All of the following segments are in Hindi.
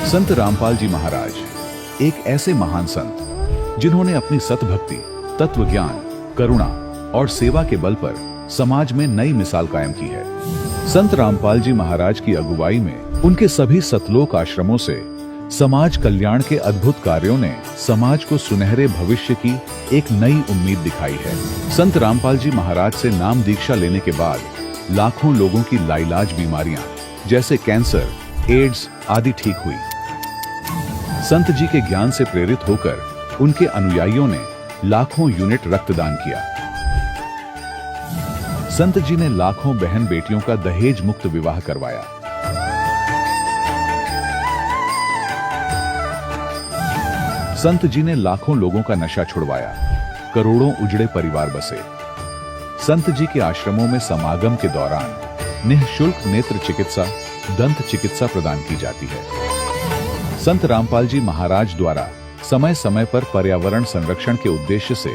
संत रामपाल जी महाराज एक ऐसे महान संत जिन्होंने अपनी सतभक्ति, तत्व ज्ञान, करुणा और सेवा के बल पर समाज में नई मिसाल कायम की है। संत रामपाल जी महाराज की अगुवाई में उनके सभी सतलोक आश्रमों से समाज कल्याण के अद्भुत कार्यों ने समाज को सुनहरे भविष्य की एक नई उम्मीद दिखाई है। संत रामपाल जी महाराज से नाम दीक्षा लेने के बाद लाखों लोगों की लाइलाज बीमारियां जैसे कैंसर, एड्स आदि ठीक हुई। संत जी के ज्ञान से प्रेरित होकर उनके अनुयायियों ने लाखों यूनिट रक्तदान किया। संत जी ने लाखों बहन बेटियों का दहेज मुक्त विवाह करवाया। संत जी ने लाखों लोगों का नशा छुड़वाया, करोड़ों उजड़े परिवार बसे। संत जी के आश्रमों में समागम के दौरान निःशुल्क नेत्र चिकित्सा, दंत चिकित्सा प्रदान की जाती है। संत रामपाल जी महाराज द्वारा समय समय पर पर्यावरण संरक्षण के उद्देश्य से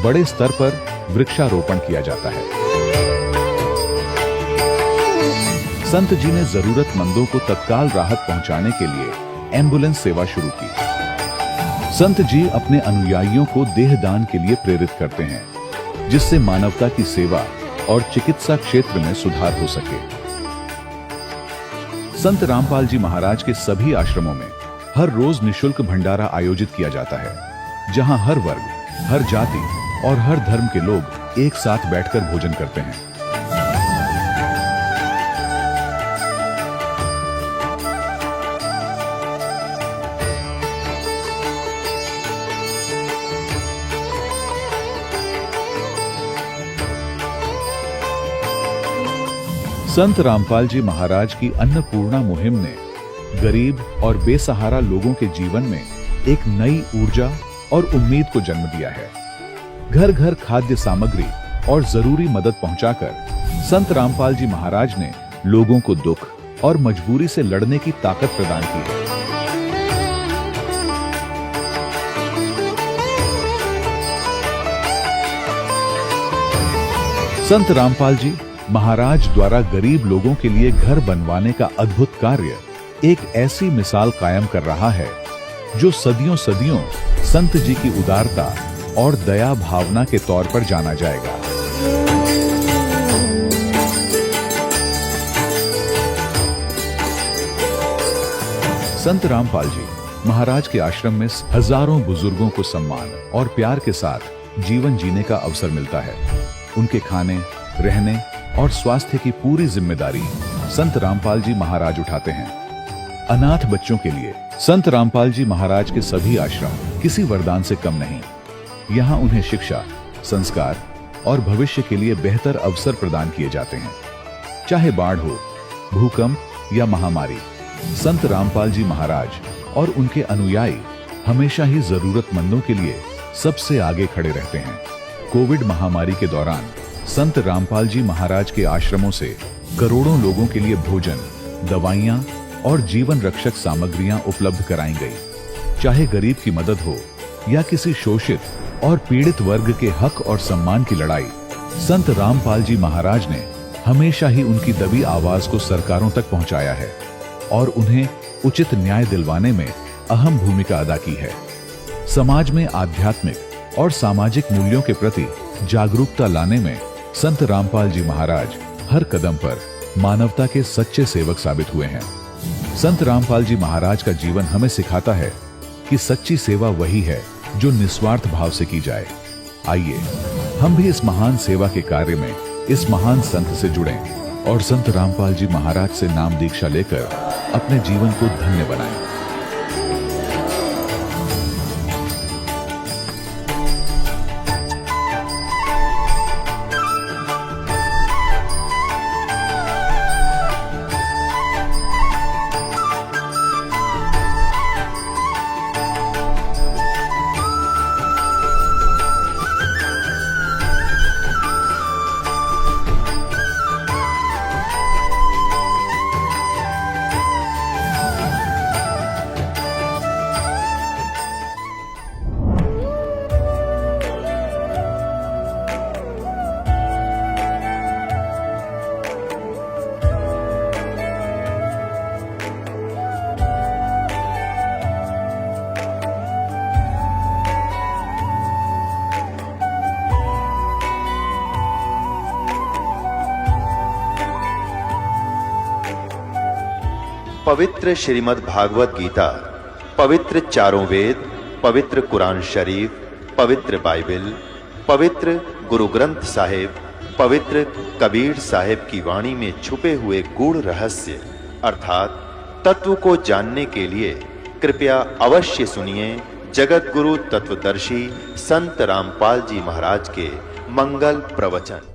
बड़े स्तर पर वृक्षारोपण किया जाता है। संत जी ने जरूरतमंदों को तत्काल राहत पहुंचाने के लिए एम्बुलेंस सेवा शुरू की। संत जी अपने अनुयायियों को देहदान के लिए प्रेरित करते हैं, जिससे मानवता की सेवा और चिकित्सा क्षेत्र में सुधार हो सके। संत रामपाल जी महाराज के सभी आश्रमों में हर रोज निःशुल्क भंडारा आयोजित किया जाता है, जहां हर वर्ग, हर जाति और हर धर्म के लोग एक साथ बैठकर भोजन करते हैं। संत रामपाल जी महाराज की अन्नपूर्णा मुहिम ने गरीब और बेसहारा लोगों के जीवन में एक नई ऊर्जा और उम्मीद को जन्म दिया है। घर घर खाद्य सामग्री और जरूरी मदद पहुंचाकर संत रामपाल जी महाराज ने लोगों को दुख और मजबूरी से लड़ने की ताकत प्रदान की है। संत रामपाल जी महाराज द्वारा गरीब लोगों के लिए घर बनवाने का अद्भुत कार्य एक ऐसी मिसाल कायम कर रहा है जो सदियों सदियों संत जी की उदारता और दया भावना के तौर पर जाना जाएगा। संत रामपाल जी महाराज के आश्रम में हजारों बुजुर्गों को सम्मान और प्यार के साथ जीवन जीने का अवसर मिलता है। उनके खाने, रहने और स्वास्थ्य की पूरी जिम्मेदारी संत रामपाल जी महाराज उठाते हैं। अनाथ बच्चों के लिए संत रामपाल जी महाराज के सभी आश्रम किसी वरदान से कम नहीं। यहाँ उन्हें शिक्षा, संस्कार और भविष्य के लिए बेहतर अवसर प्रदान किए जाते हैं। चाहे बाढ़ हो, भूकंप या महामारी, संत रामपाल जी महाराज और उनके अनुयायी हमेशा ही जरूरतमंदों के लिए सबसे आगे खड़े रहते हैं। कोविड महामारी के दौरान संत रामपाल जी महाराज के आश्रमों से करोड़ों लोगों के लिए भोजन, दवाइयां और जीवन रक्षक सामग्रियां उपलब्ध कराई गई। चाहे गरीब की मदद हो या किसी शोषित और पीड़ित वर्ग के हक और सम्मान की लड़ाई, संत रामपाल जी महाराज ने हमेशा ही उनकी दबी आवाज को सरकारों तक पहुंचाया है और उन्हें उचित न्याय दिलवाने में अहम भूमिका अदा की है। समाज में आध्यात्मिक और सामाजिक मूल्यों के प्रति जागरूकता लाने में संत रामपाल जी महाराज हर कदम पर मानवता के सच्चे सेवक साबित हुए हैं। संत रामपाल जी महाराज का जीवन हमें सिखाता है कि सच्ची सेवा वही है जो निस्वार्थ भाव से की जाए। आइए हम भी इस महान सेवा के कार्य में इस महान संत से जुड़ें और संत रामपाल जी महाराज से नाम दीक्षा लेकर अपने जीवन को धन्य बनाएं। पवित्र श्रीमद् भागवत गीता, पवित्र चारों वेद, पवित्र कुरान शरीफ, पवित्र बाइबल, पवित्र गुरु ग्रंथ साहिब, पवित्र कबीर साहिब की वाणी में छुपे हुए गूढ़ रहस्य अर्थात तत्व को जानने के लिए कृपया अवश्य सुनिए जगत गुरु तत्वदर्शी संत रामपाल जी महाराज के मंगल प्रवचन।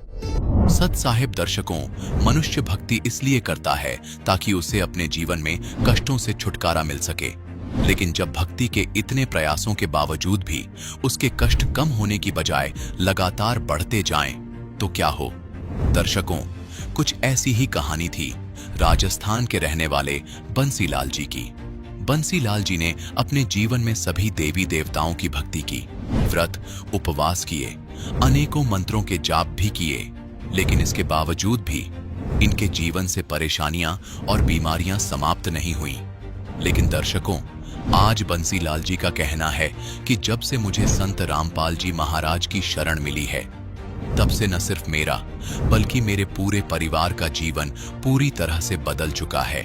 सत साहिब दर्शकों, मनुष्य भक्ति इसलिए करता है ताकि उसे अपने जीवन में कष्टों से छुटकारा मिल सके। लेकिन जब भक्ति के इतने प्रयासों के बावजूद भी उसके कष्ट कम होने की बजाय लगातार बढ़ते जाएं, तो क्या हो? दर्शकों, कुछ ऐसी ही कहानी थी राजस्थान के रहने वाले बंसीलाल जी की। बंसीलाल जी ने अपने जीवन में सभी देवी देवताओं की भक्ति की, व्रत उपवास किए, अनेकों मंत्रों के जाप भी किए, लेकिन इसके बावजूद भी इनके जीवन से परेशानियां और बीमारियां समाप्त नहीं हुई। लेकिन दर्शकों, आज बंसीलाल जी का कहना है कि जब से मुझे संत रामपाल जी महाराज की शरण मिली है, तब से न सिर्फ मेरा बल्कि मेरे पूरे परिवार का जीवन पूरी तरह से बदल चुका है।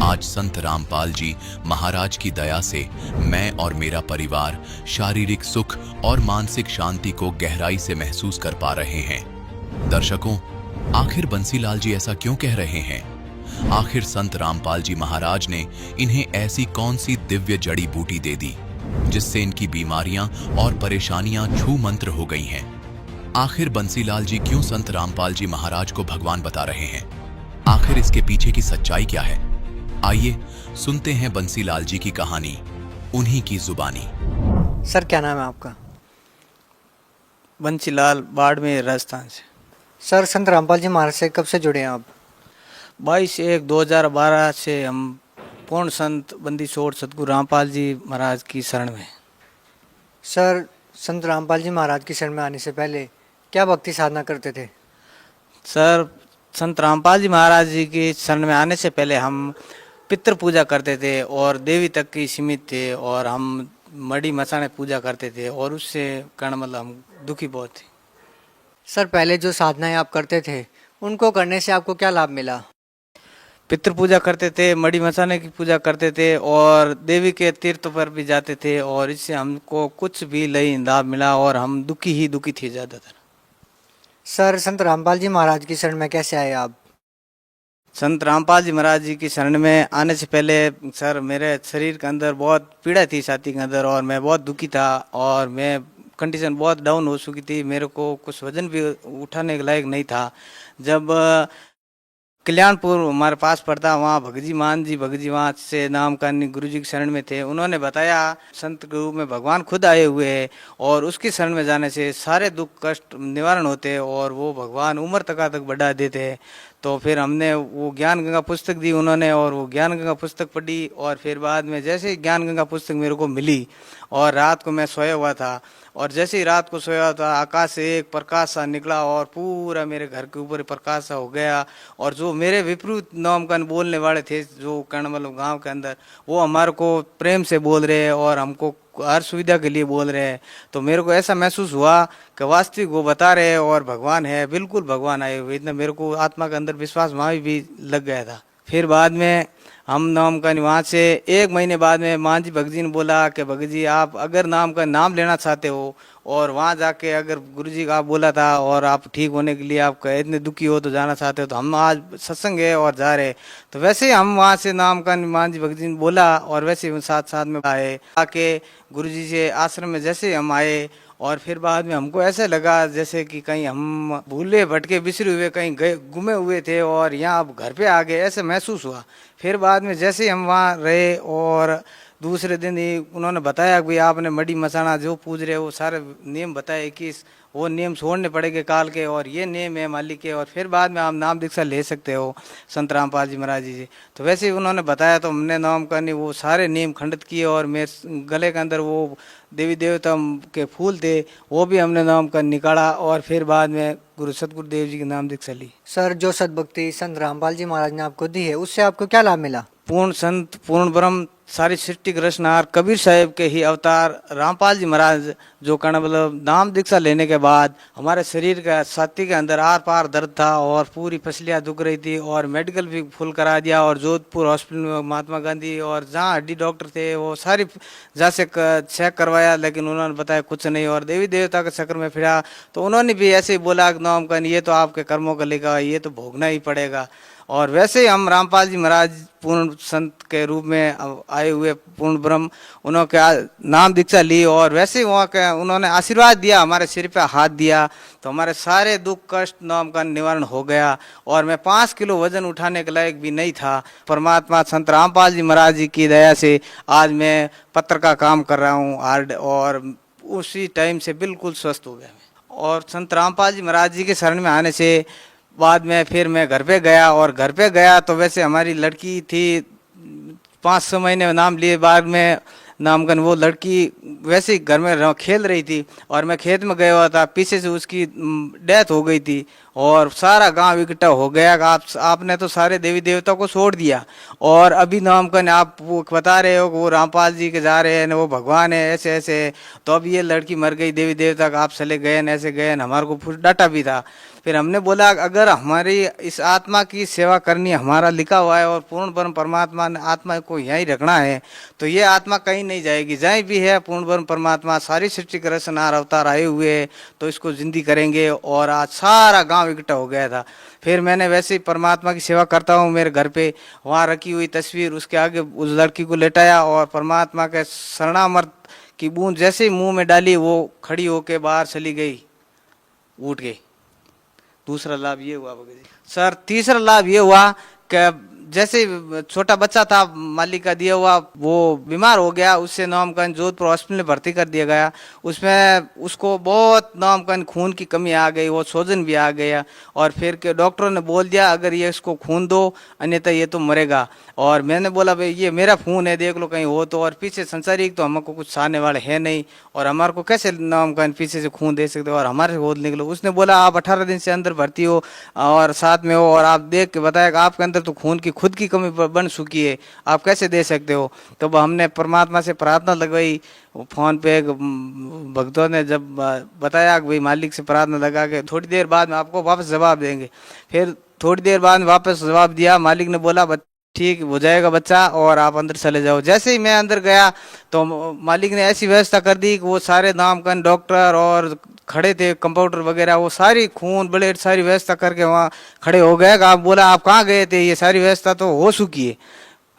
आज संत रामपाल जी महाराज की दया से मैं और मेरा परिवार शारीरिक सुख और मानसिक शांति को गहराई से महसूस कर पा रहे हैं। दर्शकों, आखिर बंसीलाल जी ऐसा क्यों कह रहे हैं? आखिर संत रामपाल जी महाराज ने इन्हें ऐसी कौन सी दिव्य जड़ी बूटी दे दी जिससे इनकी बीमारियां और परेशानियां छू मंत्र हो गई हैं? आखिर बंसीलाल जी क्यों संत रामपाल जी महाराज को भगवान बता रहे हैं? आखिर इसके पीछे की सच्चाई क्या है? आइए सुनते हैं बंसीलाल जी की कहानी, उन्हीं की जुबानी। सर, क्या नाम है आपका? बंसीलाल, बाड़मेर, राजस्थान से। सर, संत रामपाल जी महाराज से कब से जुड़े हैं आप? 22/1/2012 से हम पूर्ण संत बंदी छोड़ सतगुरु रामपाल जी महाराज की शरण में। सर, संत रामपाल जी महाराज की शरण में आने से पहले क्या भक्ति साधना करते थे? सर, संत रामपाल जी महाराज जी की शरण में आने से पहले हम पितृ पूजा करते थे और देवी तक की सीमित थे, और हम मड़ी मसाने पूजा करते थे, और उससे कारण मतलब हम दुखी बहुत थे। सर, पहले जो साधनाएं आप करते थे उनको करने से आपको क्या लाभ मिला? पितृ पूजा करते थे, मड़ी मसाने की पूजा करते थे, और देवी के तीर्थ पर भी जाते थे, और इससे हमको कुछ भी लाभ मिला, और हम दुखी ही दुखी थे ज़्यादातर। सर, संत रामपाल जी महाराज की शरण में कैसे आए आप? संत रामपाल जी महाराज जी की शरण में आने से पहले सर, मेरे शरीर के अंदर बहुत पीड़ा थी, छाती के अंदर, और मैं बहुत दुखी था, और मैं कंडीशन बहुत डाउन हो चुकी थी। मेरे को कुछ वजन भी उठाने के लायक नहीं था। जब कल्याणपुर हमारे पास पड़ता, वहाँ भगजी मान जी वहाँ से नाम कानी गुरु जी की शरण में थे। उन्होंने बताया संत गुरु में भगवान खुद आए हुए हैं, और उसकी शरण में जाने से सारे दुख कष्ट निवारण होते, और वो भगवान उम्र तक बढ़ा देते। तो फिर हमने वो ज्ञान गंगा पुस्तक दी उन्होंने, और वो ज्ञान गंगा पुस्तक पढ़ी, और फिर बाद में जैसे ही ज्ञान गंगा पुस्तक मेरे को मिली, और रात को मैं सोया हुआ था, और जैसे ही रात को सोया था, आकाश से एक प्रकाश सा निकला, और पूरा मेरे घर के ऊपर प्रकाश सा हो गया। और जो मेरे विपरीत नाम का बोलने वाले थे, जो कर्ण मतलब गाँव के अंदर, वो हमारे को प्रेम से बोल रहे हैं, और हमको हर सुविधा के लिए बोल रहे हैं। तो मेरे को ऐसा महसूस हुआ कि वास्तविक वो बता रहे हैं, और भगवान है, बिल्कुल भगवान आए हुए। इतना मेरे को आत्मा के अंदर विश्वास वहाँ भी लग गया था। फिर बाद में हम नाम का वहाँ से 1 महीने बाद में मान जी भगत जी ने बोला कि भगत जी, आप अगर नाम का नाम लेना चाहते हो, और वहाँ जाके अगर गुरु जी का आप बोला था, और आप ठीक होने के लिए आप इतने दुखी हो तो जाना चाहते हो, तो हम आज सत्संग है और जा रहे। तो वैसे ही हम वहाँ से नाम का मान जी भगत जी ने बोला, और वैसे ही साथ साथ में आए। आके गुरु जी से आश्रम में जैसे हम आए, और फिर बाद में हमको ऐसा लगा जैसे कि कहीं हम भूले भटके बिसरे हुए कहीं गए गुमे हुए थे, और यहाँ अब घर पे आ गए, ऐसे महसूस हुआ। फिर बाद में जैसे ही हम वहाँ रहे, और दूसरे दिन ही उन्होंने बताया कि आपने मड़ी मसाना जो पूज रहे हो, सारे नियम बताए कि वो नियम छोड़ने पड़ेंगे काल के, और ये नियम है मालिक के, और फिर बाद में आप नाम दीक्षा ले सकते हो संत रामपाल जी महाराज जी। तो वैसे ही उन्होंने बताया, तो हमने नाम करने वो सारे नियम खंडित किए, और मेरे गले के अंदर वो देवी देवता के फूल थे, वो भी हमने नाम कर निकाला, और फिर बाद में गुरु सतगुरु देव जी की नाम दीक्षा ली। सर, जो सदभक्ति संत रामपाल जी महाराज ने आपको दी है, उससे आपको क्या लाभ मिला? पूर्ण संत, पूर्ण ब्रह्म, सारी सृष्टि के रचनार कबीर साहब के ही अवतार रामपाल जी महाराज जो कहना मतलब नाम दीक्षा लेने के बाद हमारे शरीर का छाती के अंदर आर पार दर्द था और पूरी फसलियाँ दुख रही थी और मेडिकल भी फुल करा दिया और जोधपुर हॉस्पिटल में महात्मा गांधी और जहाँ हड्डी डॉक्टर थे वो सारी जहाँ से चेक करवाया, लेकिन उन्होंने बताया कुछ नहीं और देवी देवता के चक्कर में फिरा तो उन्होंने भी ऐसे ही बोला कि नाम का ये तो आपके कर्मों का लिखा, ये तो भोगना ही पड़ेगा। और वैसे ही हम रामपाल जी महाराज पूर्ण संत के रूप में आए हुए पूर्ण ब्रह्म उन्होंने नाम दीक्षा ली और वैसे ही वहाँ के उन्होंने आशीर्वाद दिया, हमारे सिर पे हाथ दिया तो हमारे सारे दुख कष्ट नाम का निवारण हो गया और मैं 5 किलो वजन उठाने के लायक भी नहीं था। परमात्मा संत रामपाल जी महाराज जी की दया से आज मैं पत्र का काम कर रहा हूँ हार्ड और उसी टाइम से बिल्कुल स्वस्थ हो गया मैं। और संत रामपाल जी महाराज जी के शरण में आने से बाद में फिर मैं घर पे गया और घर पे गया तो वैसे हमारी लड़की थी 5-6 महीने नाम लिए बाद में नामकन वो लड़की वैसे ही घर में खेल रही थी और मैं खेत में गया हुआ था, पीछे से उसकी डेथ हो गई थी और सारा गांव इकट्ठा हो गया। आपने तो सारे देवी देवता को छोड़ दिया और अभी नामकन आप वो बता रहे हो कि वो रामपाल जी के जा रहे हैं वो भगवान है ऐसे ऐसे, तो अब ये लड़की मर गई देवी देवता का आप चले गए न ऐसे गए न, हमारे को कुछ डाटा भी था। फिर हमने बोला अगर हमारी इस आत्मा की सेवा करनी हमारा लिखा हुआ है और पूर्ण ब्रह्म परमात्मा ने आत्मा को यहीं रखना है तो ये आत्मा कहीं नहीं जाएगी, जहीं भी है पूर्ण ब्रह्म परमात्मा सारी सृष्टि के रचनार अवतार आए हुए हैं तो इसको जिंदगी करेंगे। और आज सारा गांव इकट्ठा हो गया था। फिर मैंने वैसे ही परमात्मा की सेवा करता हूँ मेरे घर पे वहाँ रखी हुई तस्वीर उसके आगे उस लड़की को लेटाया और परमात्मा के शरणामृत की बूंद जैसे ही मुंह में डाली वो खड़ी होके बाहर चली गई, उठ गई। दूसरा लाभ ये हुआ सर। तीसरा लाभ ये हुआ कि जैसे छोटा बच्चा था मालिक का दिया हुआ वो बीमार हो गया, उससे नामकन जोधपुर हॉस्पिटल में भर्ती कर दिया गया। उसमें उसको बहुत नामकन खून की कमी आ गई, वो सोजन भी आ गया और फिर के डॉक्टरों ने बोल दिया अगर ये इसको खून दो अन्यथा ये तो मरेगा। और मैंने बोला भाई ये मेरा खून है देख लो कहीं हो तो, और पीछे संसारिक तो हमको कुछ सामने वाले है नहीं और हमारे को कैसे नामकन पीछे से खून दे सकते हो और हमारे गोद निकलो। उसने बोला आप 18 दिन से अंदर भर्ती हो और साथ में हो और आप देख के बताया कि आपके अंदर तो खून की खुद की कमी बन चुकी है, आप कैसे दे सकते हो। तो हमने परमात्मा से प्रार्थना लगवाई फोन पे, भक्तों ने जब बताया कि भाई मालिक से प्रार्थना लगा के थोड़ी देर बाद में आपको वापस जवाब देंगे। फिर थोड़ी देर बाद में वापस जवाब दिया, मालिक ने बोला ठीक हो जाएगा बच्चा और आप अंदर चले जाओ। जैसे ही मैं अंदर गया तो मालिक ने ऐसी व्यवस्था कर दी कि वो सारे नामकन डॉक्टर और खड़े थे कंपाउंडर वगैरह वो सारी खून ब्लेड सारी व्यवस्था करके वहाँ खड़े हो गए। आप बोला आप कहाँ गए थे, ये सारी व्यवस्था तो हो चुकी है,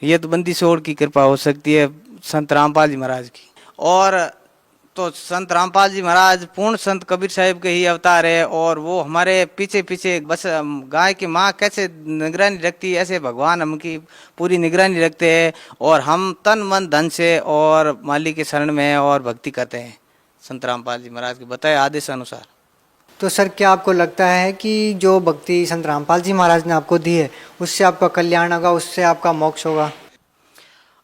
ये तो बंदी छोड़ की कृपा हो सकती है संत रामपाल जी महाराज की। और तो संत रामपाल जी महाराज पूर्ण संत कबीर साहब के ही अवतार है और वो हमारे पीछे पीछे बस गाय की माँ कैसे निगरानी रखती है ऐसे भगवान हमकी पूरी निगरानी रखते हैं और हम तन मन धन से और मालिक के शरण में है और भक्ति करते हैं संत रामपाल जी महाराज के बताए आदेश अनुसार। तो सर क्या आपको लगता है कि जो भक्ति संत रामपाल जी महाराज ने आपको दी है उससे आपका कल्याण होगा, उससे आपका मोक्ष होगा?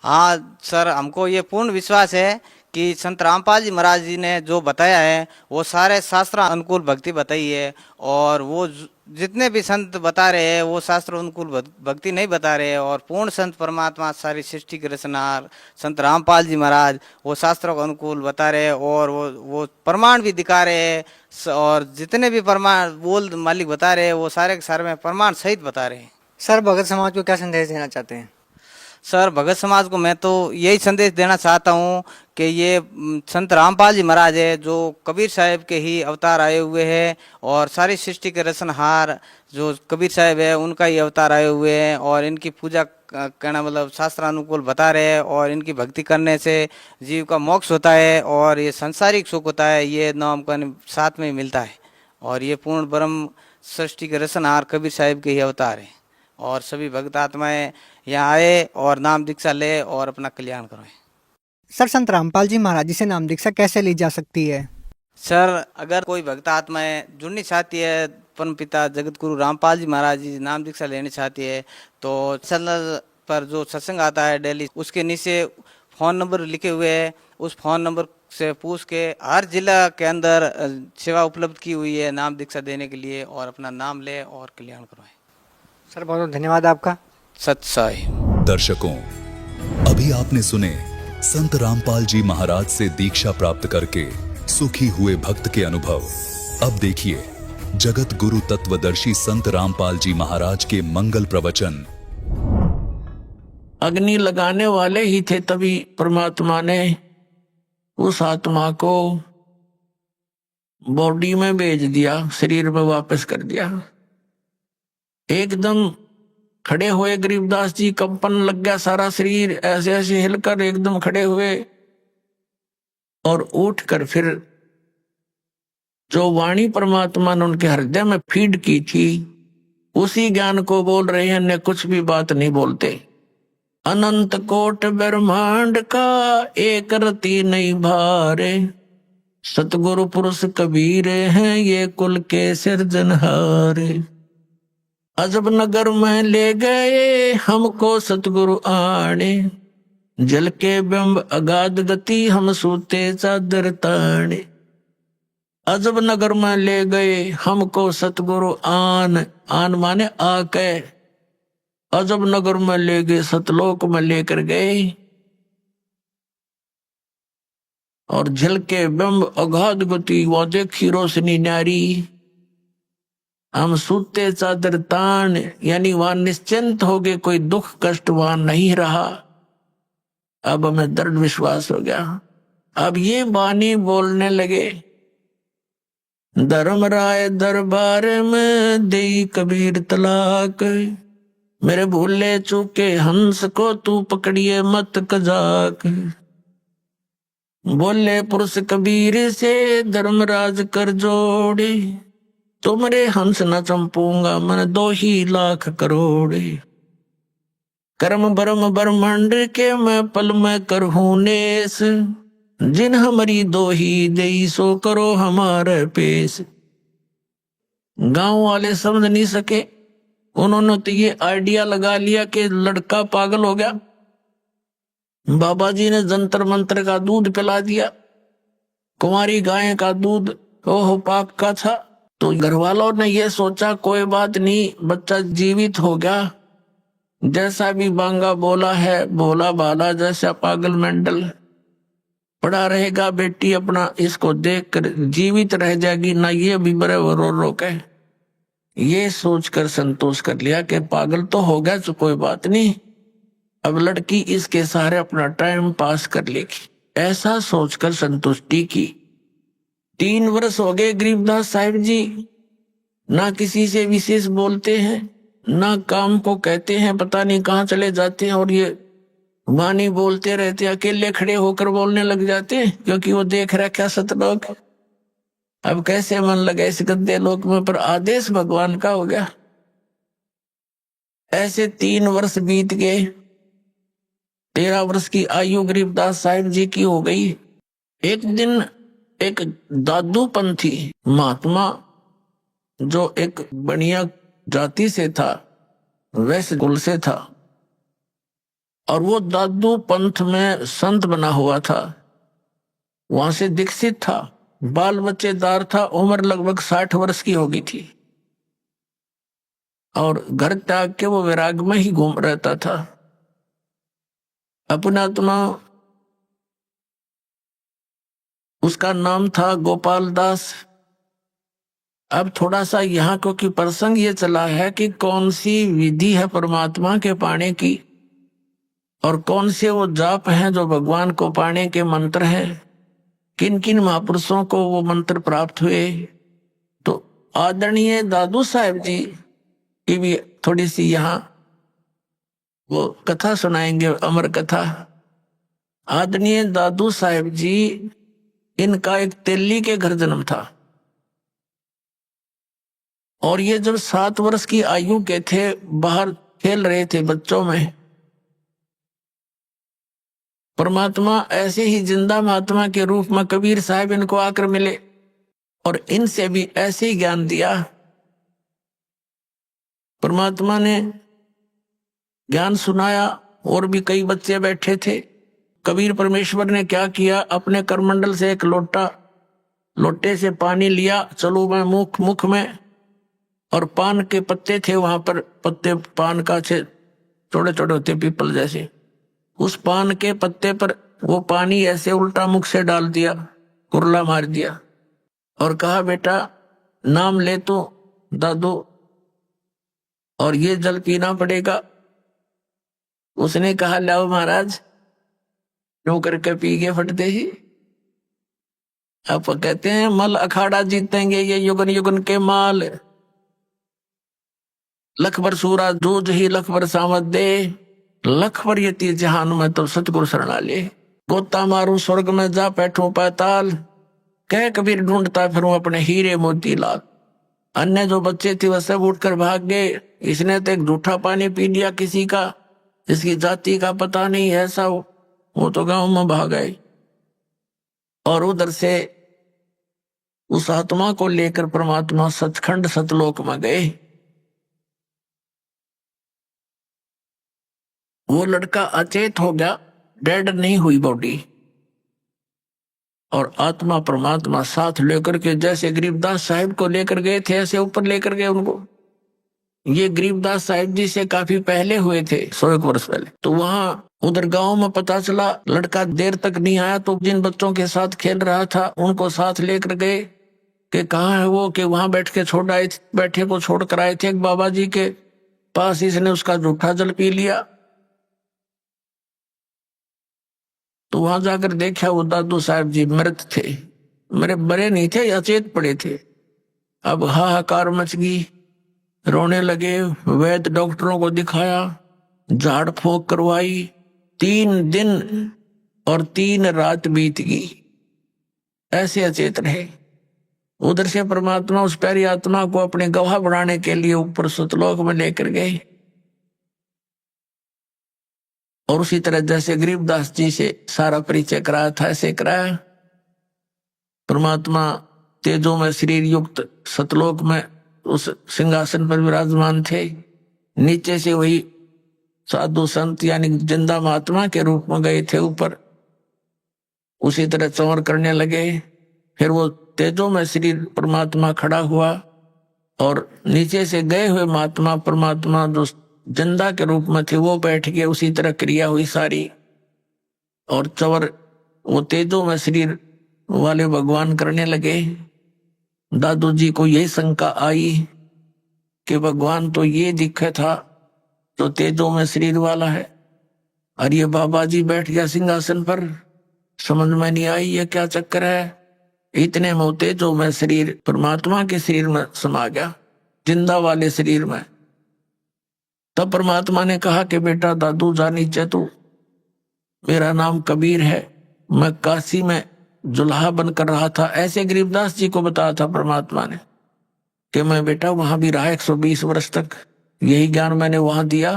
हाँ सर, हमको ये पूर्ण विश्वास है कि संत रामपाल जी महाराज जी ने जो बताया है वो सारे शास्त्र अनुकूल भक्ति बताई है और वो जितने भी संत बता रहे हैं वो शास्त्र अनुकूल भक्ति नहीं बता रहे हैं। और पूर्ण संत परमात्मा सारी सृष्टि के रचनार संत रामपाल जी महाराज वो शास्त्रों को अनुकूल बता रहे हैं और वो प्रमाण भी दिखा रहे हैं और जितने भी प्रमाण बोल मालिक बता रहे हैं वो सारे के सारे में प्रमाण सहित बता रहे हैं। सर भगत समाज को क्या संदेश देना चाहते हैं? सर भगत समाज को मैं तो यही संदेश देना चाहता हूँ कि ये संत रामपाल जी महाराज है जो कबीर साहब के ही अवतार आए हुए हैं और सारी सृष्टि के रचनहार जो कबीर साहब है उनका ही अवतार आए हुए हैं और इनकी पूजा करना मतलब शास्त्रानुकूल बता रहे हैं और इनकी भक्ति करने से जीव का मोक्ष होता है और ये संसारिक सुख होता है, ये नाम का साथ में मिलता है। और ये पूर्ण ब्रह्म सृष्टि के रचनहार कबीर साहब के ही अवतार है और सभी भक्त आत्माएं यहाँ आए और नाम दीक्षा ले और अपना कल्याण करवाएं। सर संत रामपाल जी महाराज जी से नाम दीक्षा कैसे ली जा सकती है? सर अगर कोई भक्त आत्माएं जुड़नी चाहती है परम पिता जगत गुरु रामपाल जी महाराज जी नाम दीक्षा लेनी चाहती है तो चैनल पर जो सत्संग आता है डेली उसके नीचे फ़ोन नंबर लिखे हुए हैं, उस फ़ोन नंबर से पूछ के हर जिला के अंदर सेवा उपलब्ध की हुई है नाम दीक्षा देने के लिए और अपना नाम ले और कल्याण करवाएं। सर बहुत बहुत धन्यवाद आपका। सत साई। दर्शकों, अभी आपने सुने संत रामपाल जी महाराज से दीक्षा प्राप्त करके सुखी हुए भक्त के अनुभव। अब देखिए जगत गुरु तत्वदर्शी संत रामपाल जी महाराज के मंगल प्रवचन। अग्नि लगाने वाले ही थे, तभी परमात्मा ने उस आत्मा को बॉडी में भेज दिया, शरीर में वापस कर दिया। एकदम खड़े हुए गरीबदास जी, कंपन लग गया, सारा शरीर ऐसे ऐसे हिलकर एकदम खड़े हुए और उठकर फिर जो वाणी परमात्मा ने उनके हृदय में फीड की थी उसी ज्ञान को बोल रहे हैं, अन्य कुछ भी बात नहीं बोलते। अनंत कोट ब्रह्मांड का एक रति नहीं भारे, सतगुरु पुरुष कबीर हैं ये कुल के सिरजनहारे। अजब नगर में ले गए हमको सतगुरु आने, जल के बिंब अगाध गति हम सूते चादर ताने। अजब नगर में ले गए हमको सतगुरु आन माने आके, अजब नगर में ले गए, सतलोक में लेकर गए। और जल के बिंब अगाध गति वो देखी रोशनी न्यारी, हम सूते चादर तान, यानी वहां निश्चिंत हो गए, कोई दुख कष्ट वहां नहीं रहा। अब हमें दृढ़ विश्वास हो गया। अब ये वाणी बोलने लगे, धर्मराय दरबार में दे कबीर तलाक, मेरे भूले चूके हंस को तू पकड़िए मत कजाक। बोले पुरुष कबीर से धर्मराज कर जोड़े, तुमरे हंस न चंपूंगा मन 2 लाख करोड़े। कर्म भरम ब्रह्मांड के मैं पल में करहूं नेस, जिन हमारी 2 देई सो करो हमारे पेश। गांव वाले समझ नहीं सके, उन्होंने तो ये आइडिया लगा लिया कि लड़का पागल हो गया। बाबा जी ने जंतर मंत्र का दूध पिला दिया, कुंवारी गाय का दूध ओहो पाप का था। तो घर वालों ने ये सोचा कोई बात नहीं, बच्चा जीवित हो गया, जैसा भी बांगा बोला है भोला भाला जैसा पागल मेंटल पड़ा रहेगा, बेटी अपना इसको देखकर जीवित रह जाएगी ना, ये भी बड़े रो के ये सोचकर संतोष कर लिया कि पागल तो हो गया तो कोई बात नहीं, अब लड़की इसके सहारे अपना टाइम पास कर लेगी, ऐसा सोचकर संतुष्टि की। 3 वर्ष हो गए गरीबदास साहिब जी, ना किसी से विशेष बोलते हैं, ना काम को कहते हैं, पता नहीं कहाँ चले जाते हैं, और ये वाणी बोलते रहते, अकेले खड़े होकर बोलने लग जाते हैं, क्योंकि वो देख रहा क्या सतलोक। अब कैसे मन लगे इस गंदे लोक में, पर आदेश भगवान का हो गया। ऐसे 3 वर्ष बीत गए, 13 वर्ष की आयु गरीबदास साहिब जी की हो गई। एक दिन एक दादू पंथी महात्मा जो एक बढ़िया जाति से था, वैश्य कुल से था, और वो दादू पंथ में संत बना हुआ था, वहां से दीक्षित था, बाल बच्चेदार था, उम्र लगभग 60 वर्ष की हो गई थी, और घर त्याग के वो वैराग में ही घूम रहता था। अपना आत्मा उसका नाम था गोपाल दास। अब थोड़ा सा यहाँ क्योंकि प्रसंग ये चला है कि कौन सी विधि है परमात्मा के पाने की, और कौन से वो जाप हैं जो भगवान को पाने के मंत्र हैं, किन किन महापुरुषों को वो मंत्र प्राप्त हुए। तो आदरणीय दादू साहब जी की भी थोड़ी सी यहाँ वो कथा सुनाएंगे, अमर कथा। आदरणीय दादू साहब जी, इनका एक तेली के घर जन्म था, और ये जब 7 वर्ष की आयु के थे, बाहर खेल रहे थे बच्चों में, परमात्मा ऐसे ही जिंदा महात्मा के रूप में कबीर साहब इनको आकर मिले, और इनसे भी ऐसे ही ज्ञान दिया। परमात्मा ने ज्ञान सुनाया, और भी कई बच्चे बैठे थे। कबीर परमेश्वर ने क्या किया, अपने करमंडल से एक लोटे से पानी लिया, चलो मैं मुख में, और पान के पत्ते थे वहां पर, पत्ते पान का छोटे छोटे होते पीपल जैसे, उस पान के पत्ते पर वो पानी ऐसे उल्टा मुख से डाल दिया, कुरला मार दिया और कहा, बेटा नाम ले तो दादू, और ये जल पीना पड़ेगा। उसने कहा, लाओ महाराज। यूं करके पी गए फटते ही। अब कहते हैं मल अखाड़ा जीतेंगे ये युगन युगन के माल, लख बर सूरा जूझ ही लख बर सामत दे, लख बर यति जहान में तो सतगुरु शरणा ले। गोता मारू स्वर्ग में जा बैठू पाताल, कह कबीर ढूंढता फिरूं अपने हीरे मोती लाल। अन्य जो बच्चे थे वह सब उठकर भाग गए। इसने तो एक झूठा पानी पी लिया किसी का, जिसकी जाति का पता नहीं, ऐसा वो तो गांव में भाग गए। और उधर से उस आत्मा को लेकर परमात्मा सचखंड सतलोक में गए। वो लड़का अचेत हो गया, डेड नहीं हुई बॉडी, और आत्मा परमात्मा साथ लेकर के, जैसे गरीबदास साहिब को लेकर गए थे ऐसे ऊपर लेकर गए उनको। ये गरीबदास साहिब जी से काफी पहले हुए थे, 100 वर्ष पहले। तो वहां उधर गांव में पता चला लड़का देर तक नहीं आया, तो जिन बच्चों के साथ खेल रहा था उनको साथ लेकर गए कि कहाँ है वो, कि वहां बैठ के छोड़ आए, बैठे को छोड़ कर आए थे एक बाबा जी के पास। इसने उसका जूठा जल पी लिया। तो वहां जाकर देखा वो दादू साहब जी मृत थे, मेरे मरे नहीं थे, अचेत पड़े थे। अब हाहाकार मच गई, रोने लगे। वैद्य डॉक्टरों को दिखाया, झाड़ फूंक करवाई। 3 दिन और 3 रात बीत गई, ऐसे अचेत रहे। उधर से परमात्मा उस प्यारी आत्मा को अपने गवाह बनाने के लिए ऊपर सतलोक में लेकर गए। और उसी तरह जैसे गरीबदास जी से सारा परिचय कराया था, ऐसे कराया। परमात्मा तेजों में शरीर युक्त सतलोक में उस सिंहासन पर विराजमान थे। नीचे से वही साधु संत यानी जिंदा महात्मा के रूप में गए थे ऊपर, उसी तरह चौर करने लगे। फिर वो तेजों में शरीर परमात्मा खड़ा हुआ, और नीचे से गए हुए महात्मा परमात्मा जो जिंदा के रूप में थे वो बैठ गए। उसी तरह क्रिया हुई सारी, और चवर वो तेजों में शरीर वाले भगवान करने लगे। दादू जी को यही शंका आई कि भगवान तो ये दिखे था जो तेजों में शरीर वाला है, और ये बाबा जी बैठ गया सिंहासन पर। समझ में नहीं आई ये क्या चक्कर है। इतने में तेजों में शरीर परमात्मा के शरीर में समा गया, जिंदा वाले शरीर में। तब परमात्मा ने कहा कि बेटा दादू जा नीचे, तू, मेरा नाम कबीर है, मैं काशी में जुल्हा बनकर रहा था। ऐसे गरीबदास जी को बताया था परमात्मा ने कि मैं बेटा वहां भी रहा 120 वर्ष तक, यही ज्ञान मैंने वहां दिया।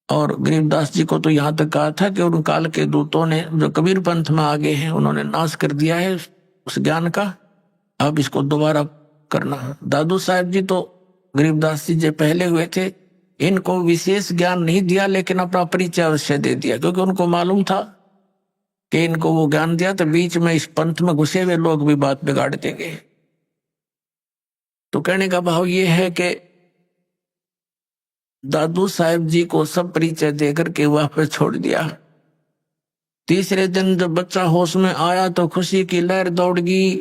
और गरीबदास जी को तो यहाँ तक कहा था कि उन काल के दूतों ने जो कबीर पंथ में आगे हैं उन्होंने नाश कर दिया है उस ज्ञान का, अब इसको दोबारा करना। दादू साहब जी तो गरीबदास जी जो पहले हुए थे, इनको विशेष ज्ञान नहीं दिया, लेकिन अपना परिचय अवश्य दे दिया, क्योंकि उनको मालूम था कि इनको वो ज्ञान दिया तो बीच में इस पंथ में घुसे हुए लोग भी बात बिगाड़ देंगे। तो कहने का भाव ये है कि दादू साहब जी को सब परिचय देकर के वहां पे छोड़ दिया। तीसरे दिन जब बच्चा होश में आया तो खुशी की लहर दौड़ गई,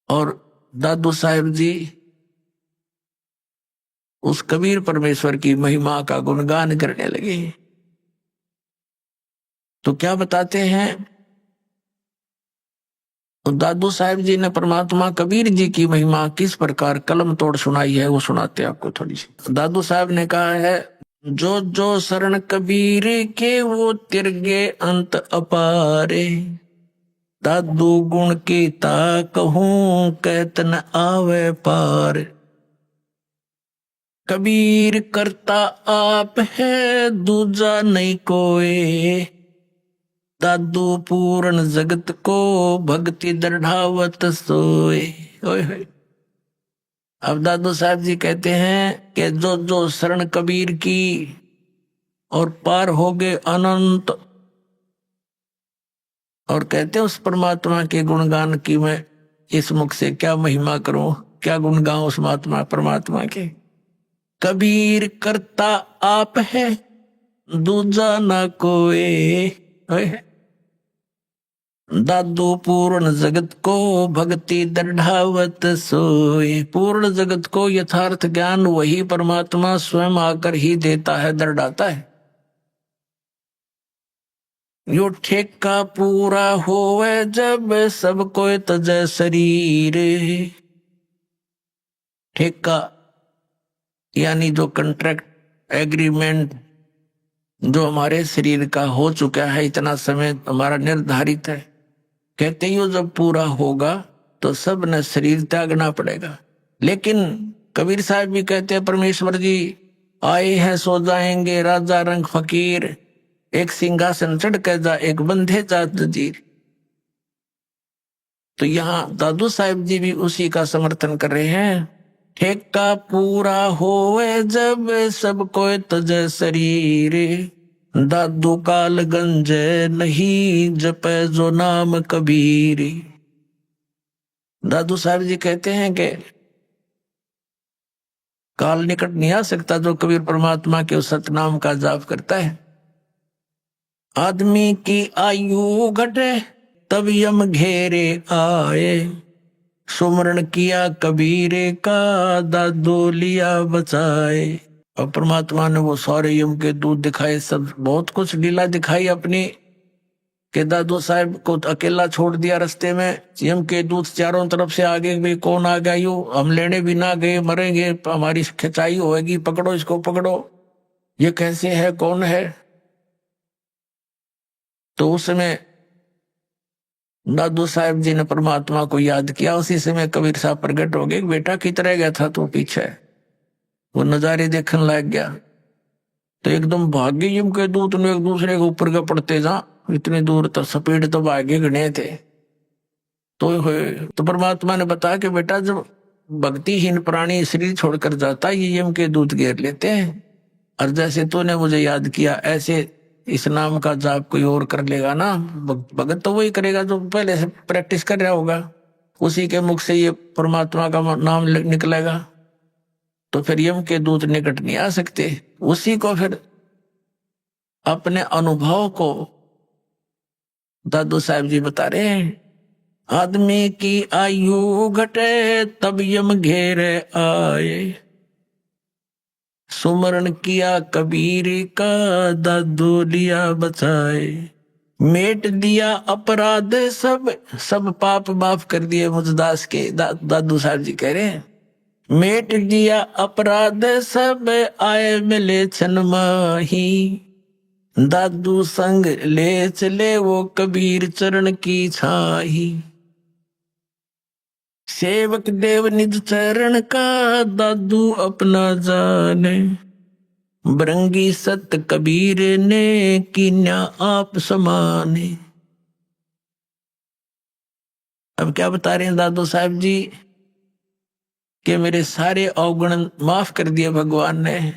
और दादू साहब जी उस कबीर परमेश्वर की महिमा का गुणगान करने लगे। तो क्या बताते हैं, तो दादू साहब जी ने परमात्मा कबीर जी की महिमा किस प्रकार कलम तोड़ सुनाई है वो सुनाते हैं आपको थोड़ी सी। दादू साहब ने कहा है, जो जो शरण कबीर के वो तिरगे अंत अपारे, दादू गुण की ता कहूं कहत न आवे पार। कबीर करता आप है दूजा नहीं कोई, दादू पूर्ण जगत को भक्ति दृढ़ावत सोए। अब दादू साहब जी कहते हैं कि जो जो शरण कबीर की और पार हो गए अनंत, और कहते हैं उस परमात्मा के गुणगान की मैं इस मुख से क्या महिमा करूं, क्या गुण गाऊं उस महात्मा परमात्मा के। कबीर करता आप है दूजा ना कोई। ओए। दादू पूर्ण जगत को भक्ति दृढ़ावत सोए। पूर्ण जगत को यथार्थ ज्ञान वही परमात्मा स्वयं आकर ही देता है, दृढ़ाता है। यो ठेका पूरा होवे जब सब कोई तजय शरीर। ठेका यानी जो कंट्रैक्ट एग्रीमेंट जो हमारे शरीर का हो चुका है, इतना समय हमारा निर्धारित है, कहते ही जब पूरा होगा तो सब न शरीर त्यागना पड़ेगा। लेकिन कबीर साहब भी कहते हैं परमेश्वर जी आए हैं सो जाएंगे, राजा रंग फकीर, एक सिंहासन चढ़ के जा एक बंधे जात जजीर। तो यहाँ दादू साहब जी भी उसी का समर्थन कर रहे हैं। ठेका पूरा होवे जब सब कोई तजय शरीर, दादू काल गंजे नहीं जपे जो नाम कबीर। दादू साहब जी कहते हैं कि काल निकट नहीं आ सकता जो कबीर परमात्मा के उस सतनाम का जाप करता है। आदमी की आयु घटे तब यम घेरे आए, सुमरण किया कबीर का दादू लिया बचाए। और परमात्मा ने वो सारे यम के दूत दिखाए, सब बहुत कुछ लीला दिखाई अपनी, के दादू साहब को अकेला छोड़ दिया रास्ते में। यम के दूत चारों तरफ से आगे भी कौन आ गया, यू हम लेने भी ना गए, मरेंगे, हमारी खिंचाई होगी, पकड़ो इसको पकड़ो, ये कैसे है, कौन है। तो उस समय दादू साहब जी ने परमात्मा को याद किया। उसी समय कबीर साहब प्रकट हो गए। बेटा किधर गया था तो पीछे, वो नजारे देखने लग गया। तो एकदम भाग्य यम के दूत ने एक दूसरे के ऊपर का पड़ते जा, इतनी दूर तो स्पीड तो भाग्य गणे थे। तो परमात्मा ने बताया कि बेटा जब भक्तिहीन प्राणी शरीर छोड़कर जाता है ये यम के दूत घेर लेते हैं, और जैसे तूने मुझे याद किया ऐसे इस नाम का जाप कोई और कर लेगा ना, भगत तो वही करेगा जो पहले से प्रैक्टिस कर रहा होगा, उसी के मुख से ये परमात्मा का नाम निकलेगा। तो फिर यम के दूत निकट नहीं आ सकते। उसी को फिर अपने अनुभव को दादू साहब जी बता रहे हैं। आदमी की आयु घटे तब यम घेरे आए, सुमरण किया कबीर का दादू लिया बचाए। मेट दिया अपराध सब पाप माफ कर दिए मुझदास के। दादू साहब जी कह रहे हैं मेट दिया अपराध सब आए मिले छन माही, दादू संग ले चले वो कबीर चरण की छाही। सेवक देव निज चरण का दादू अपना जाने, बरंगी सत कबीर ने कीन्या आप समाने। अब क्या बता रहे हैं दादू साहब जी कि मेरे सारे अवगुण माफ कर दिए भगवान ने,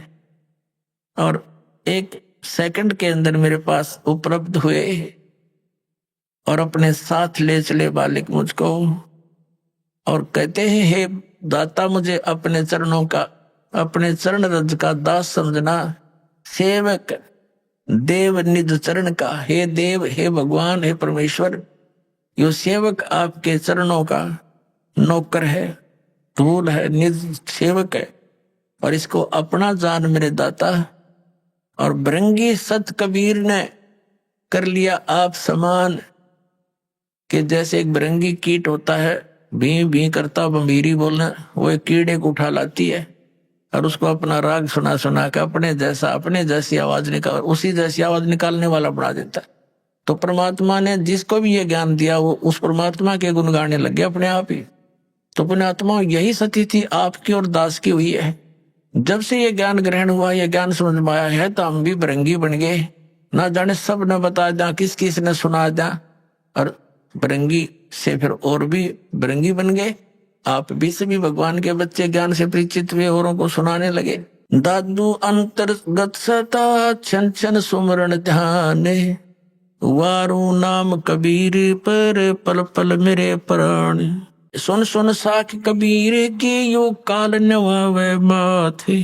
और एक सेकंड के अंदर मेरे पास उपलब्ध हुए और अपने साथ ले चले बालिक मुझको, और कहते हैं हे दाता मुझे अपने चरणों का, अपने चरण रज का दास समझना। सेवक देव निज चरण का, हे देव हे भगवान हे परमेश्वर, यो सेवक आपके चरणों का नौकर है, धूल है, निज सेवक है, और इसको अपना जान मेरे दाता। और बरंगी सत कबीर ने कर लिया आप समान, कि जैसे एक बरंगी कीट होता है, भी भी करता बंबीरी बोलना, वो एक कीड़े को उठा लाती है और उसको अपना राग सुना सुना के अपने जैसी आवाज निकाल, उसी जैसी आवाज निकालने वाला बना देता है। तो परमात्मा ने जिसको भी ये ज्ञान दिया वो उस परमात्मा के गुण गाने लग गए अपने आप ही। तो पुण्यात्मा यही सती थी आपकी और दास की हुई है। जब से ये ज्ञान ग्रहण हुआ, ये ज्ञान समझ में आया है, तो हम भी बरंगी बन गए। ना जाने सब न बता दें, किस किस ने सुना दें, और बरंगी से फिर और भी बरंगी बन गए। आप भी सभी भगवान के बच्चे ज्ञान से परिचित हुए, औरों को सुनाने लगे। दादू अंतर्गत सता छन छन सुमरण ध्यान, वारू नाम कबीर पर पल पल मेरे प्राण। सुन सुन साख कबीर की यो काल नवावे माथे,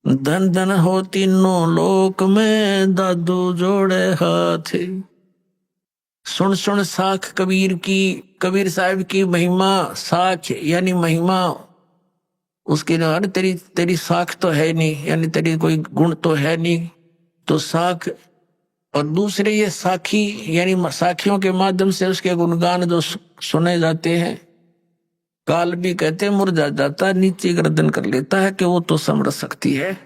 धन धन हो तीनों लोक में, दादू जोड़े हाथ। सुन सुन साख कबीर की, कबीर साहब की महिमा। साख यानी महिमा, उसकी ना तेरी तेरी साख तो है नहीं, यानी तेरी कोई गुण तो है नहीं, तो साख। और दूसरे ये साखी यानी साखियों के माध्यम से उसके गुणगान जो सुने जाते हैं। काल भी कहते मुरझा जाता, नीचे गर्दन कर लेता है कि वो तो समझ सकती है।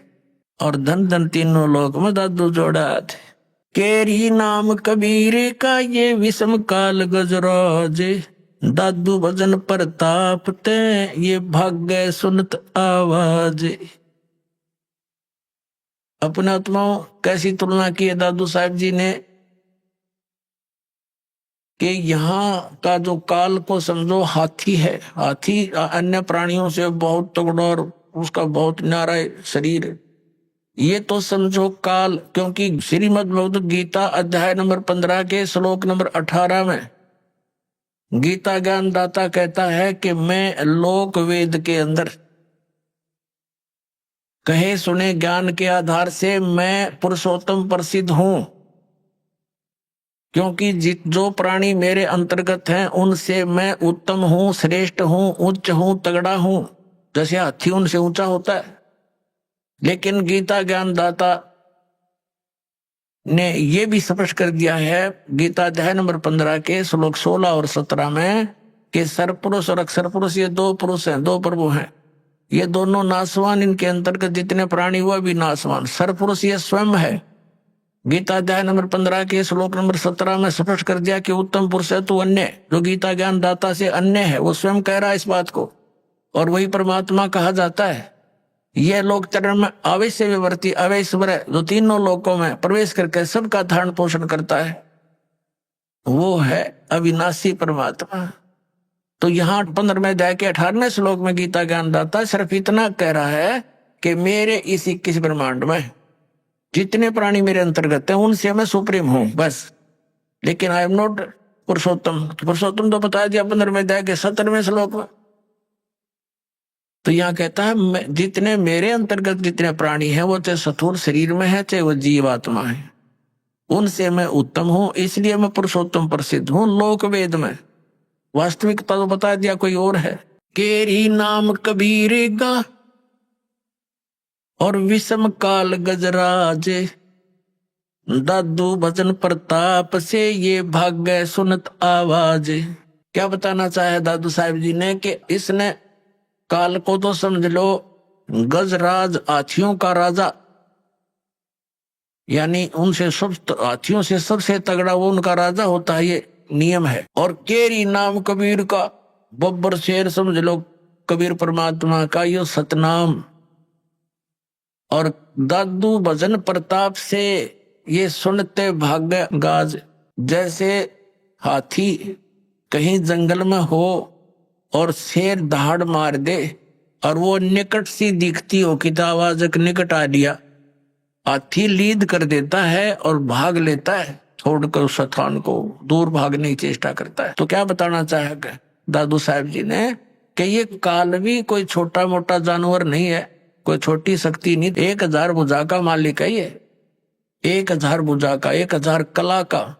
और धन धन तीनों लोक में दादू जोड़ा हाथ। केरी नाम कबीर का ये विषम काल गजराज, दादू भजन प्रताप ते ये भाग्य सुनत आवाज। अपने आत्माओं कैसी तुलना की है दादू साहब जी ने कि यहाँ का जो काल को समझो हाथी है। हाथी अन्य प्राणियों से बहुत तगड़ा और उसका बहुत न्यारा शरीर। ये तो समझो काल, क्योंकि श्रीमद् भगवद गीता अध्याय नंबर 15 के श्लोक नंबर 18 में गीता ज्ञान दाता कहता है कि मैं लोक वेद के अंदर कहे सुने ज्ञान के आधार से मैं पुरुषोत्तम प्रसिद्ध हूं, क्योंकि जो प्राणी मेरे अंतर्गत हैं उनसे मैं उत्तम हूं, श्रेष्ठ हूं, उच्च हूं, तगड़ा हूं। जैसे हाथी उनसे ऊंचा होता है। लेकिन गीता ज्ञान दाता ने यह भी स्पष्ट कर दिया है गीता अध्याय नंबर 15 के श्लोक 16 और 17 में कि सरपुरुष और अक्षर पुरुष ये दो पुरुष हैं, दो प्रभु हैं। ये दोनों नासवान, इनके अंतर्गत जितने प्राणी हुआ भी नासवान। सरपुरुष ये स्वयं है। गीता अध्याय नंबर 15 के श्लोक नंबर 17 में स्पष्ट कर दिया कि उत्तम पुरुष है तो अन्य, जो गीता ज्ञान दाता से अन्य है, वो स्वयं कह रहा है इस बात को, और वही परमात्मा कहा जाता है। यह लोक चरण में अवश्य विवर्ती अवैश्वर है, जो तीनों लोकों में प्रवेश करके सबका धारण पोषण करता है, वो है अविनाशी परमात्मा। तो यहाँ 15वें अध्याय के 18वें श्लोक में गीता ज्ञान दाता सिर्फ इतना कह रहा है कि मेरे इस 21 ब्रह्मांड में जितने प्राणी मेरे अंतर्गत हैं उनसे मैं सुप्रीम हूं, बस। लेकिन आई एम नॉट पुरुषोत्तम। पुरुषोत्तम तो बता दिया 15वें अध्याय के 17वें श्लोक में। तो यहाँ कहता है जितने मेरे अंतर्गत जितने प्राणी हैं वो चाहे स्थूल शरीर में है चाहे वो जीवात्मा है, उनसे मैं उत्तम हूं, इसलिए मैं पुरुषोत्तम प्रसिद्ध हूं लोक वेद में। वास्तविकता तो बता दिया कोई और है। केरी नाम कबीर का और विषम काल गजराज, दादू भजन प्रताप से ये भाग्य सुनत आवाज। क्या बताना चाहे दादू साहब जी ने कि इसने काल को तो समझ लो गजराज, हाथियों का राजा, यानी उनसे सब हाथियों से सबसे तगड़ा वो उनका राजा होता है, ये नियम है। और केरी नाम कबीर का, बब्बर शेर समझ लो कबीर परमात्मा का ये सतनाम। और दादू भजन प्रताप से ये सुनते भाग्य गाज। जैसे हाथी कहीं जंगल में हो और शेर दहाड़ मार दे और वो निकट सी दिखती हो कि आवाज निकट आ लिया, हाथी लीद कर देता है और भाग लेता है, छोड़कर उस स्थान को दूर भागने की चेष्टा करता है। तो क्या बताना चाहेगा दादू साहब जी ने कि ये काल भी कोई छोटा मोटा जानवर नहीं है, कोई छोटी शक्ति नहीं। 1000 भुजा का मालिक है ये, 1000 भुजा का, 1000 कला का।